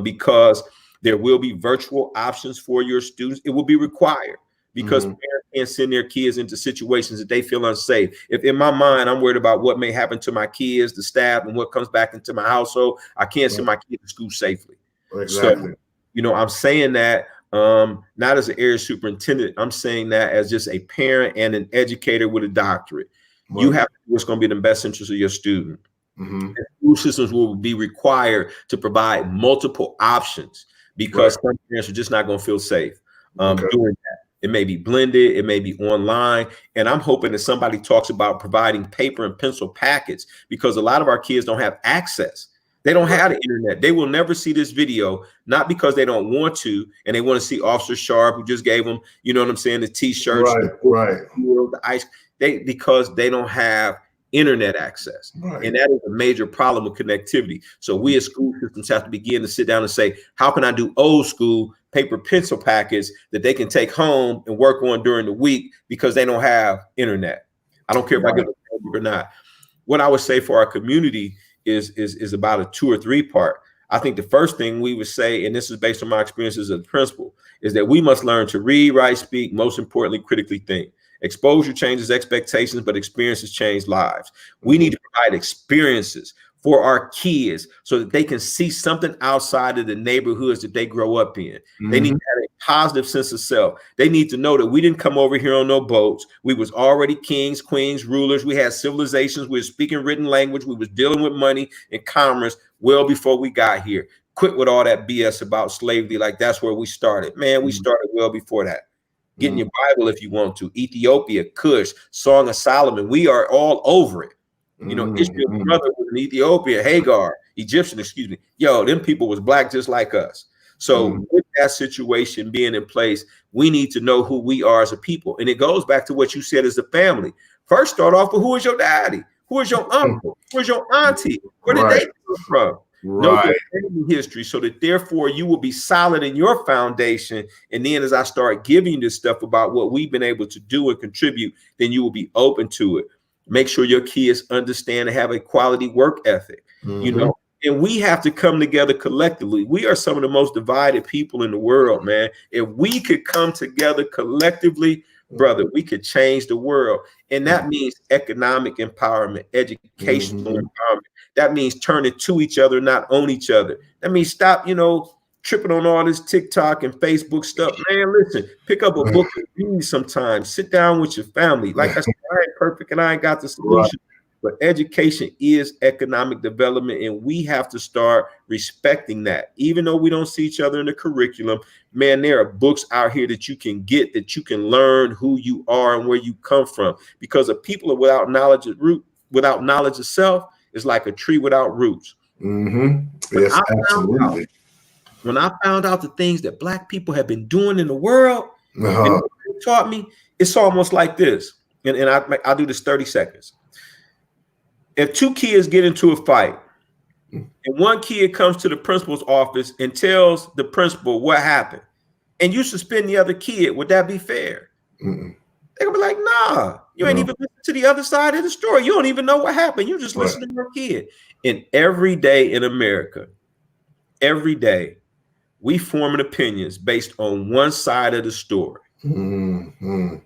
because there will be virtual options for your students. It will be required because parents can't send their kids into situations that they feel unsafe. If in my mind, I'm worried about what may happen to my kids, the staff, and what comes back into my household, I can't send my kid to school safely. So, I'm saying that not as an area superintendent, I'm saying that as just a parent and an educator with a doctorate. You have to do what's going to be in the best interest of your student. And school systems will be required to multiple options because some parents are just not going to feel safe doing that. It may be blended, it may be online. And I'm hoping that somebody talks about providing paper and pencil packets because a lot of our kids don't have access. They don't have the internet. They will never see this video, not because they don't want to, and they want to see Officer Sharpe, who just gave them, the T-shirts, the ice. Because they don't have internet access. And that is a major problem with connectivity. So we as school systems have to begin to sit down and say, how can I do old school paper pencil packets that they can take home and work on during the week because they don't have internet? I don't care if I get it or not. What I would say for our community is about a 2 or 3 part. I think the first thing we would say, and this is based on my experiences as a principal, is that we must learn to read, write, speak, most importantly, critically think. Exposure changes expectations, but experiences change lives. We need to provide experiences for our kids so that they can see something outside of the neighborhoods that they grow up in. They need to have a positive sense of self. They need to know that we didn't come over here on no boats. We was already kings, queens, rulers. We had civilizations. We were speaking written language. We was dealing with money and commerce well before we got here. Quit with all that BS about slavery. Like that's where we started. Man, we started well before that. Get in your Bible if you want to. Ethiopia, Cush, Song of Solomon. We are all over it. Israel's brother was in Ethiopia, Hagar, Egyptian, excuse me. Yo, them people was black just like us. So with that situation being in place, we need to know who we are as a people. And it goes back to what you said as a family. First, start off with who is your daddy? Who is your uncle? Who is your auntie? Where did they come from? Know your family history so that therefore you will be solid in your foundation. And then as I start giving you this stuff about what we've been able to do and contribute, then you will be open to it. Make sure your kids understand and have a quality work ethic, and we have to come together collectively. We are some of the most divided people in the world, man. If we could come together collectively, brother, we could change the world. And that means economic empowerment, educational empowerment. That means turning to each other, not on each other. That means stop, tripping on all this TikTok and Facebook stuff. Man, listen, pick up a book and read sometimes. Sit down with your family. Like I said, I ain't perfect and I ain't got the solution. But education is economic development, and we have to start respecting that. Even though we don't see each other in the curriculum, man, there are books out here that you can get that you can learn who you are and where you come from. Because a people without knowledge of self is like a tree without roots. Yes, absolutely. When I found out the things that Black people have been doing in the world, and it taught me, it's almost like this. And I'll do this 30 seconds. If 2 kids get into a fight and one kid comes to the principal's office and tells the principal what happened and you suspend the other kid, would that be fair? They're gonna be like, nah, you ain't even listen to the other side of the story. You don't even know what happened. You just listen to your kid. And every day in America, every day, we forming opinions based on one side of the story. Mm-hmm.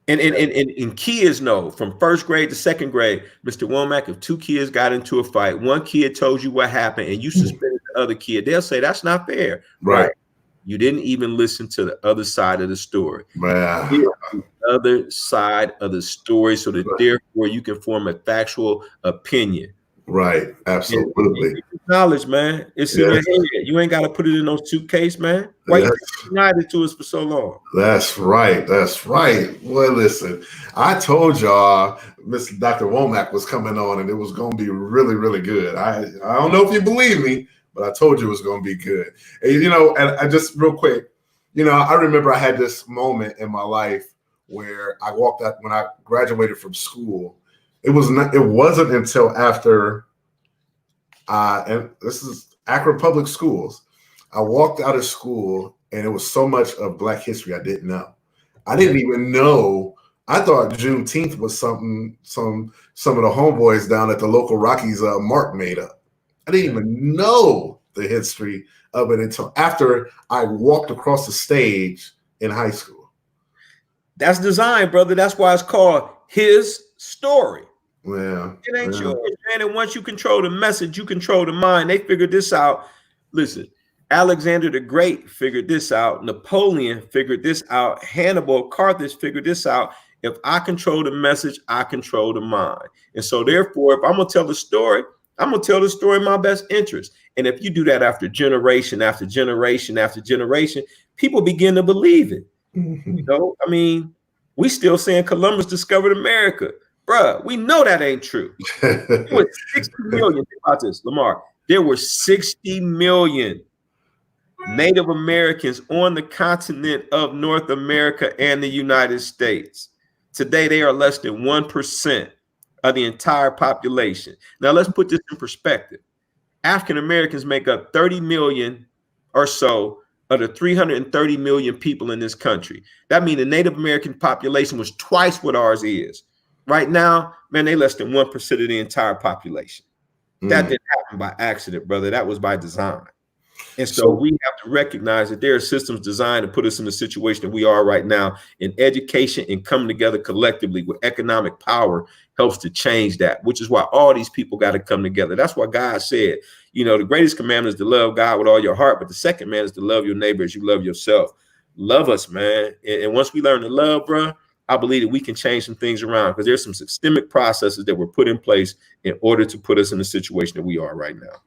And kids know from first grade to second grade, Mr. Womack, if two kids got into a fight, one kid told you what happened and you suspended the other kid, they'll say that's not fair. Right. You didn't even listen to the other side of the story. The other side of the story, so that therefore you can form a factual opinion. Right. Absolutely. Knowledge, man. It's in your head. You ain't got to put it in no suitcase, man. Why you denied to us for so long? That's right. That's right. Well, listen, I told y'all Mr. Dr. Womack was coming on and it was going to be really, really good. I don't know if you believe me, but I told you it was going to be good. And, you know, and I just real quick, you know, I remember I had this moment in my life where I walked out when I graduated from school. It wasn't until after and this is Akron Public Schools. I walked out of school and it was so much of Black history I didn't know. I didn't even know. I thought Juneteenth was something some of the homeboys down at the local Rockies Mark made up. I didn't even know the history of it until after I walked across the stage in high school. That's design, brother. That's why it's called His Story. Yeah, it ain't yours, man. And once you control the message, you control the mind. They figured this out. Listen, Alexander the Great figured this out. Napoleon figured this out. Hannibal, Carthage figured this out. If I control the message, I control the mind. And so therefore, if I'm going to tell the story, I'm going to tell the story in my best interest. And if you do that after generation, after generation, after generation, people begin to believe it. Mm-hmm. You know, I mean, we still saying Columbus discovered America. Bruh, we know that ain't true. There were 60 million, think about this, Lamar. There were 60 million Native Americans on the continent of North America and the United States. Today, they are less than 1% of the entire population. Now, let's put this in perspective. African Americans make up 30 million or so of the 330 million people in this country. That means the Native American population was twice what ours is. Right now, man, they less than 1% of the entire population. That didn't happen by accident, brother. That was by design. And so we have to recognize that there are systems designed to put us in the situation that we are right now. And education and coming together collectively with economic power helps to change that, which is why all these people got to come together. That's why God said, you know, the greatest commandment is to love God with all your heart. But the second man is to love your neighbor as you love yourself. Love us, man. And once we learn to love, bro, I believe that we can change some things around because there's some systemic processes that were put in place in order to put us in the situation that we are right now.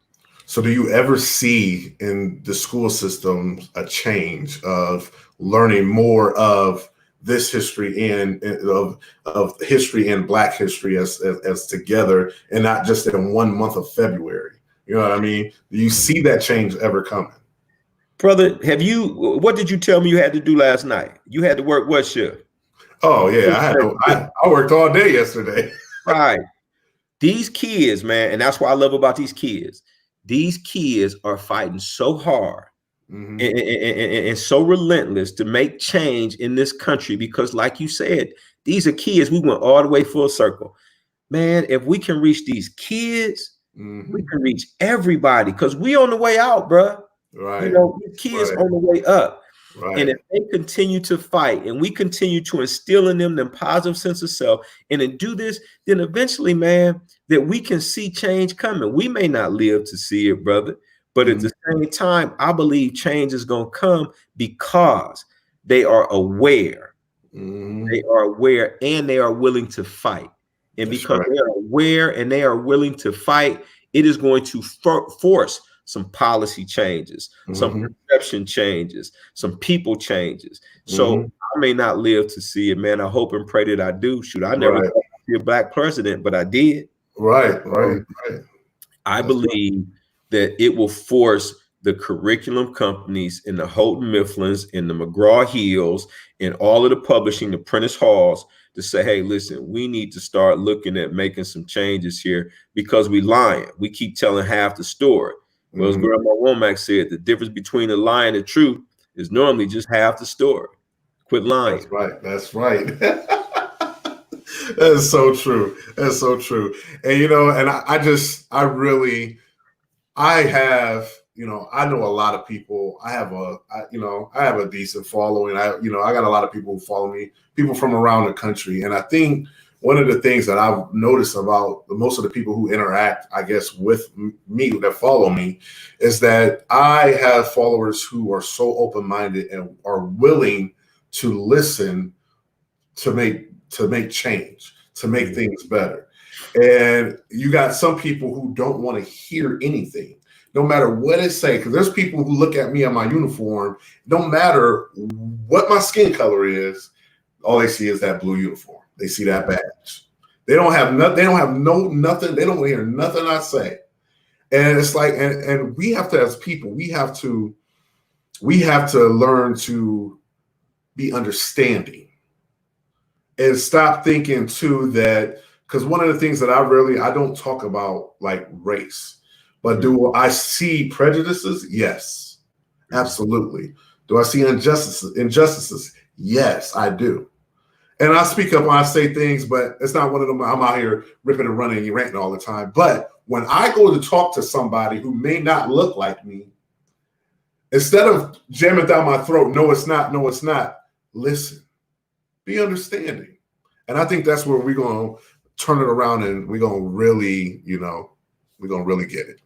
So do you ever see in the school system a change of learning more of this history and of history and Black history as together and not just in 1 month of February? You know what I mean? Do you see that change ever coming? Brother, what did you tell me you had to do last night? You had to work what shift? Oh, yeah, I worked all day yesterday. Right. These kids, man, and that's what I love about these kids. These kids are fighting so hard and so relentless to make change in this country because, like you said, these are kids. We went all the way full circle. Man, if we can reach these kids, we can reach everybody because we on the way out, bro. Right. You know, kids on the way up. Right. And if they continue to fight and we continue to instill in them the positive sense of self and then do this, then eventually, man, that we can see change coming. We may not live to see it, brother, but at the same time, I believe change is going to come because they are aware. They are aware and they are willing to fight. And because they are aware and they are willing to fight, it is going to force some policy changes, some perception changes, some people changes. So I may not live to see it, man. I hope and pray that I do. Shoot, I never thought I'd be a Black president, but I did. Right. I believe that it will force the curriculum companies in the Houghton Mifflins, in the McGraw-Hills, and all of the publishing, the Prentice Halls, to say, hey, listen, we need to start looking at making some changes here because we lying. We keep telling half the story. Well, as Grandma Womack said, the difference between a lie and the truth is normally just half the story. Quit lying. That's right. That is so true. That's so true. And, you know, and I have, I know a lot of people. I have a decent following. I got a lot of people who follow me, people from around the country. And I think one of the things that I've noticed about most of the people who interact, I guess, with me, that follow me, is that I have followers who are so open-minded and are willing to listen to make change, to make things better. And you got some people who don't want to hear anything, no matter what it say. Because there's people who look at me in my uniform, no matter what my skin color is, all they see is that blue uniform. They see that badge. They don't have nothing. They don't have nothing. They don't hear nothing I say. And it's like, and we have to, as people, we have to learn to be understanding and stop thinking too that, because one of the things that I don't talk about like race, but do I see prejudices? Yes, absolutely. Do I see injustices? Yes, I do. And I speak up when I say things, but it's not one of them. I'm out here ripping and running and ranting all the time. But when I go to talk to somebody who may not look like me, instead of jamming down my throat, no, it's not, listen, be understanding. And I think that's where we're going to turn it around and we're going to really, get it.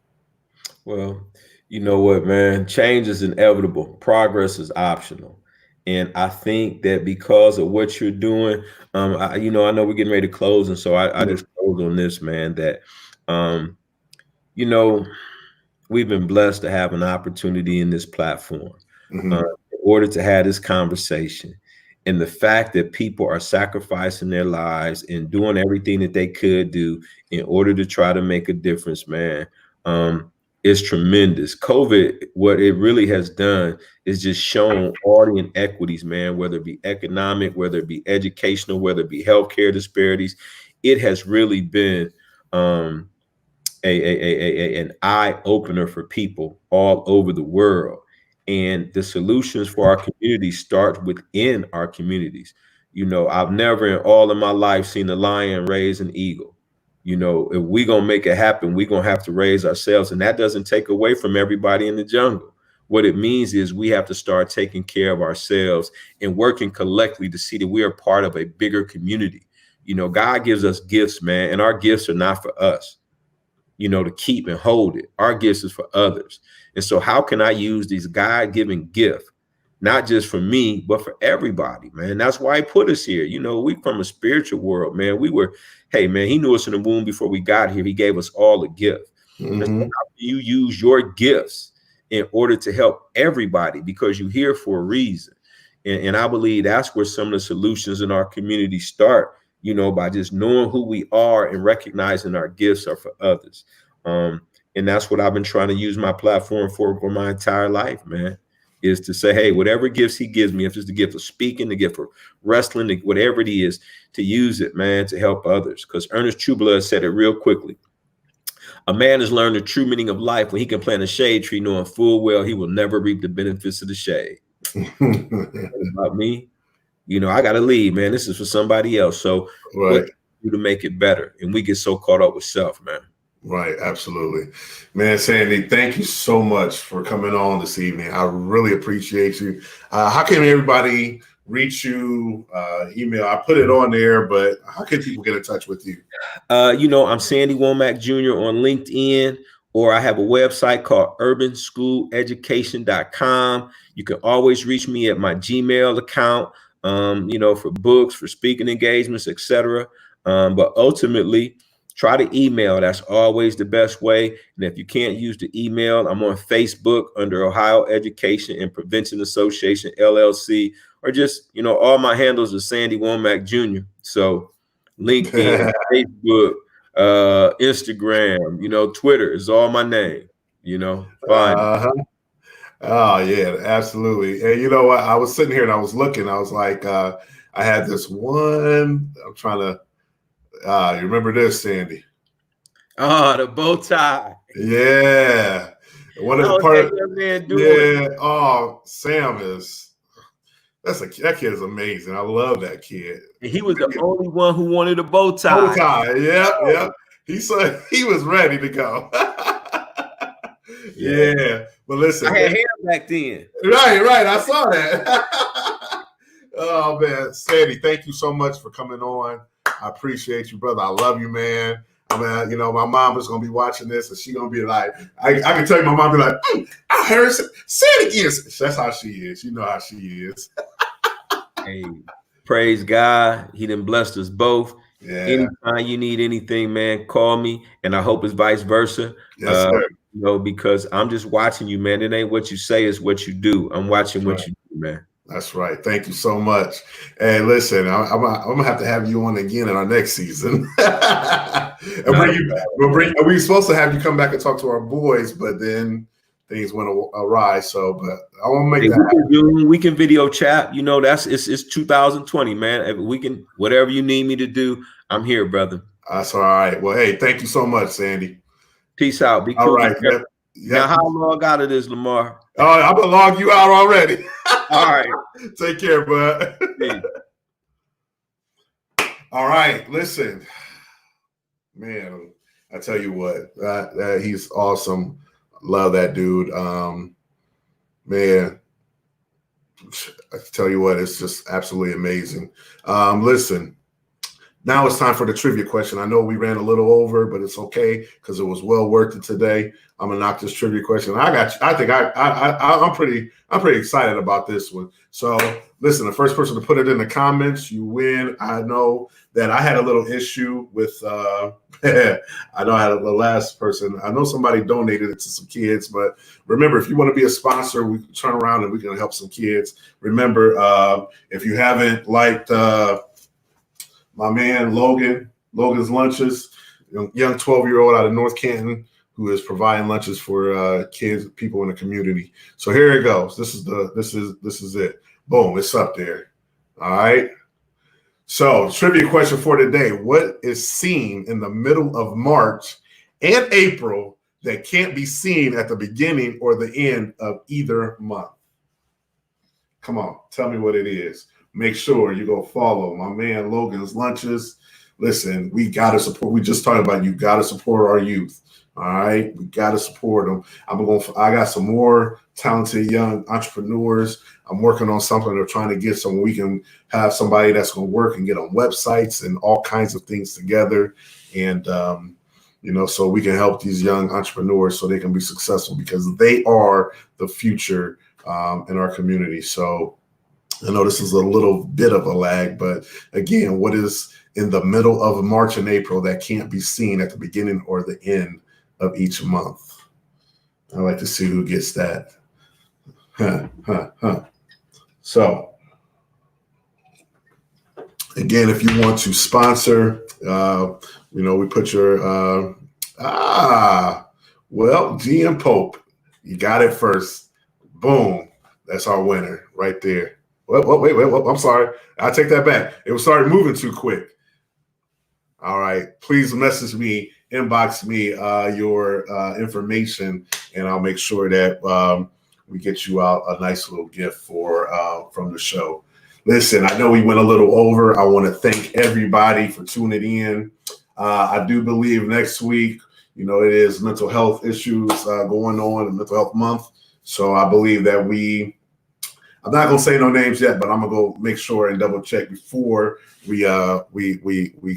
Well, you know what, man? Change is inevitable. Progress is optional. And I think that because of what you're doing, I know we're getting ready to close. And so I just close on this, man, that, we've been blessed to have an opportunity in this platform in order to have this conversation. And the fact that people are sacrificing their lives and doing everything that they could do in order to try to make a difference, man, is tremendous. COVID, what it really has done is just shown all the inequities, man, whether it be economic, whether it be educational, whether it be healthcare disparities. It has really been an eye opener for people all over the world. And the solutions for our community start within our communities. I've never in all of my life seen a lion raise an eagle. If we're going to make it happen, we're going to have to raise ourselves. And that doesn't take away from everybody in the jungle. What it means is we have to start taking care of ourselves and working collectively to see that we are part of a bigger community. God gives us gifts, man, and our gifts are not for us, to keep and hold it. Our gifts is for others. And so how can I use these God-given gifts, not just for me, but for everybody, man? That's why he put us here. We from a spiritual world, man. Hey, man, he knew us in the womb before we got here. He gave us all a gift. So how do you use your gifts in order to help everybody? Because you're here for a reason. And I believe that's where some of the solutions in our community start, by just knowing who we are and recognizing our gifts are for others. And that's what I've been trying to use my platform for my entire life, man, is to say, hey, whatever gifts he gives me, if it's the gift of speaking, the gift of wrestling, whatever it is, to use it, man, to help others. Because Ernest Trueblood said it real quickly. A man has learned the true meaning of life when he can plant a shade tree, knowing full well he will never reap the benefits of the shade. About me, I got to leave, man. This is for somebody else. So what can we do to make it better? And we get so caught up with self, man. Right. Absolutely. Man, Sandy, thank you so much for coming on this evening. I really appreciate you. How can everybody reach you? Email, I put it on there, but how can people get in touch with you? I'm Sandy Womack Jr. on LinkedIn, or I have a website called urbanschooleducation.com. You can always reach me at my Gmail account, for books, for speaking engagements, etc. But ultimately, try to email. That's always the best way. And if you can't use the email, I'm on Facebook under Ohio Education and Prevention Association, LLC, or just, all my handles are Sandy Womack Jr. So LinkedIn, Facebook, Instagram, Twitter is all my name, fine. Oh yeah, absolutely. And you know what? I was sitting here and I was looking, I was like, I had this one, I'm trying to, you remember this, Sandy? Oh, the bow tie. Yeah. One of the part, yeah. Oh, Sam that kid is amazing. I love that kid. And he was the only one who wanted a bow tie. Bow tie, yeah. He said he was ready to go. Yeah. But listen, I had hair back then. Right. I saw that. Oh man, Sandy, thank you so much for coming on. I appreciate you, brother. I love you, man. I mean, you know, my mom is gonna be watching this, and she's gonna be like, I can tell you, my mom be like, I heard say it again. That's how she is. You know how she is. Hey, praise God. He done blessed us both. Yeah. Anytime you need anything, man, call me. And I hope it's vice versa. Yes, sir. You know, because I'm just watching you, man. It ain't what you say, it's what you do. I'm watching what you do, man. That's right. Thank you so much. Hey, listen, I'm gonna have to have you on again in our next season. We supposed to have you come back and talk to our boys, but then things went awry. So, but I want to make that happen. We can video chat. You know, it's 2020, man. If we can, whatever you need me to do, I'm here, brother. That's all right. Well, hey, thank you so much, Sandy. Peace out. Be cool. All right. Yep. Now, how long out of this, Lamar? Oh, I'm gonna log you out already. All right. Take care, bud. All right. Listen, man, I tell you what, he's awesome. Love that dude. Man, I tell you what, it's just absolutely amazing. Listen, now it's time for the trivia question. I know we ran a little over, but it's okay because it was well worth it today. I'm gonna knock this trivia question. I'm pretty excited about this one. So listen, the first person to put it in the comments, you win. I know that I had a little issue with I know I had the last person. I know somebody donated it to some kids, but remember, if you want to be a sponsor, we can turn around and we can help some kids. Remember, if you haven't liked my man Logan's Lunches, young 12-year-old out of North Canton, who is providing lunches for kids, people in the community. So here it goes. This is it. Boom, it's up there. All right. So trivia question for today: what is seen in the middle of March and April that can't be seen at the beginning or the end of either month? Come on, tell me what it is. Make sure you go follow my man Logan's Lunches. Listen, we got to support. We just talked about you got to support our youth. All right, we got to support them. I got some more talented young entrepreneurs. I'm working on something. They're trying to get some. We can have somebody that's going to work and get on websites and all kinds of things together, and so we can help these young entrepreneurs so they can be successful because they are the future in our community. So I know this is a little bit of a lag, but again, what is in the middle of March and April that can't be seen at the beginning or the end of each month? I like to see who gets that. So again, if you want to sponsor, we put your GM Pope, you got it first. Boom, that's our winner right there. Wait, I'm sorry. I take that back. It started moving too quick. All right, please message me, inbox me your information, and I'll make sure that we get you out a nice little gift from the show. Listen, I know we went a little over. I want to thank everybody for tuning in. I do believe next week, it is mental health issues going on, and Mental Health Month. So I believe that I'm not gonna say no names yet, but I'm gonna go make sure and double check before we bring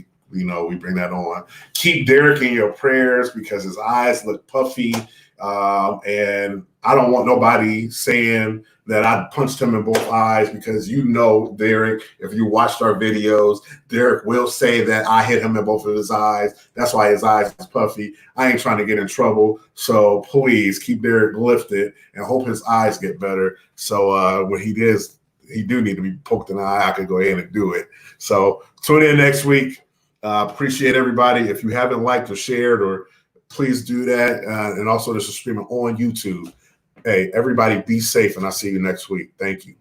that on. Keep Derek in your prayers because his eyes look puffy, and I don't want nobody saying that I punched him in both eyes because Derek, if you watched our videos, Derek will say that I hit him in both of his eyes. That's why his eyes is puffy. I ain't trying to get in trouble. So please keep Derek lifted and hope his eyes get better. So when he do need to be poked in the eye, I could go ahead and do it. So tune in next week. Appreciate everybody. If you haven't liked or shared, or please do that. And also this is streaming on YouTube. Hey, everybody be safe, and I'll see you next week. Thank you.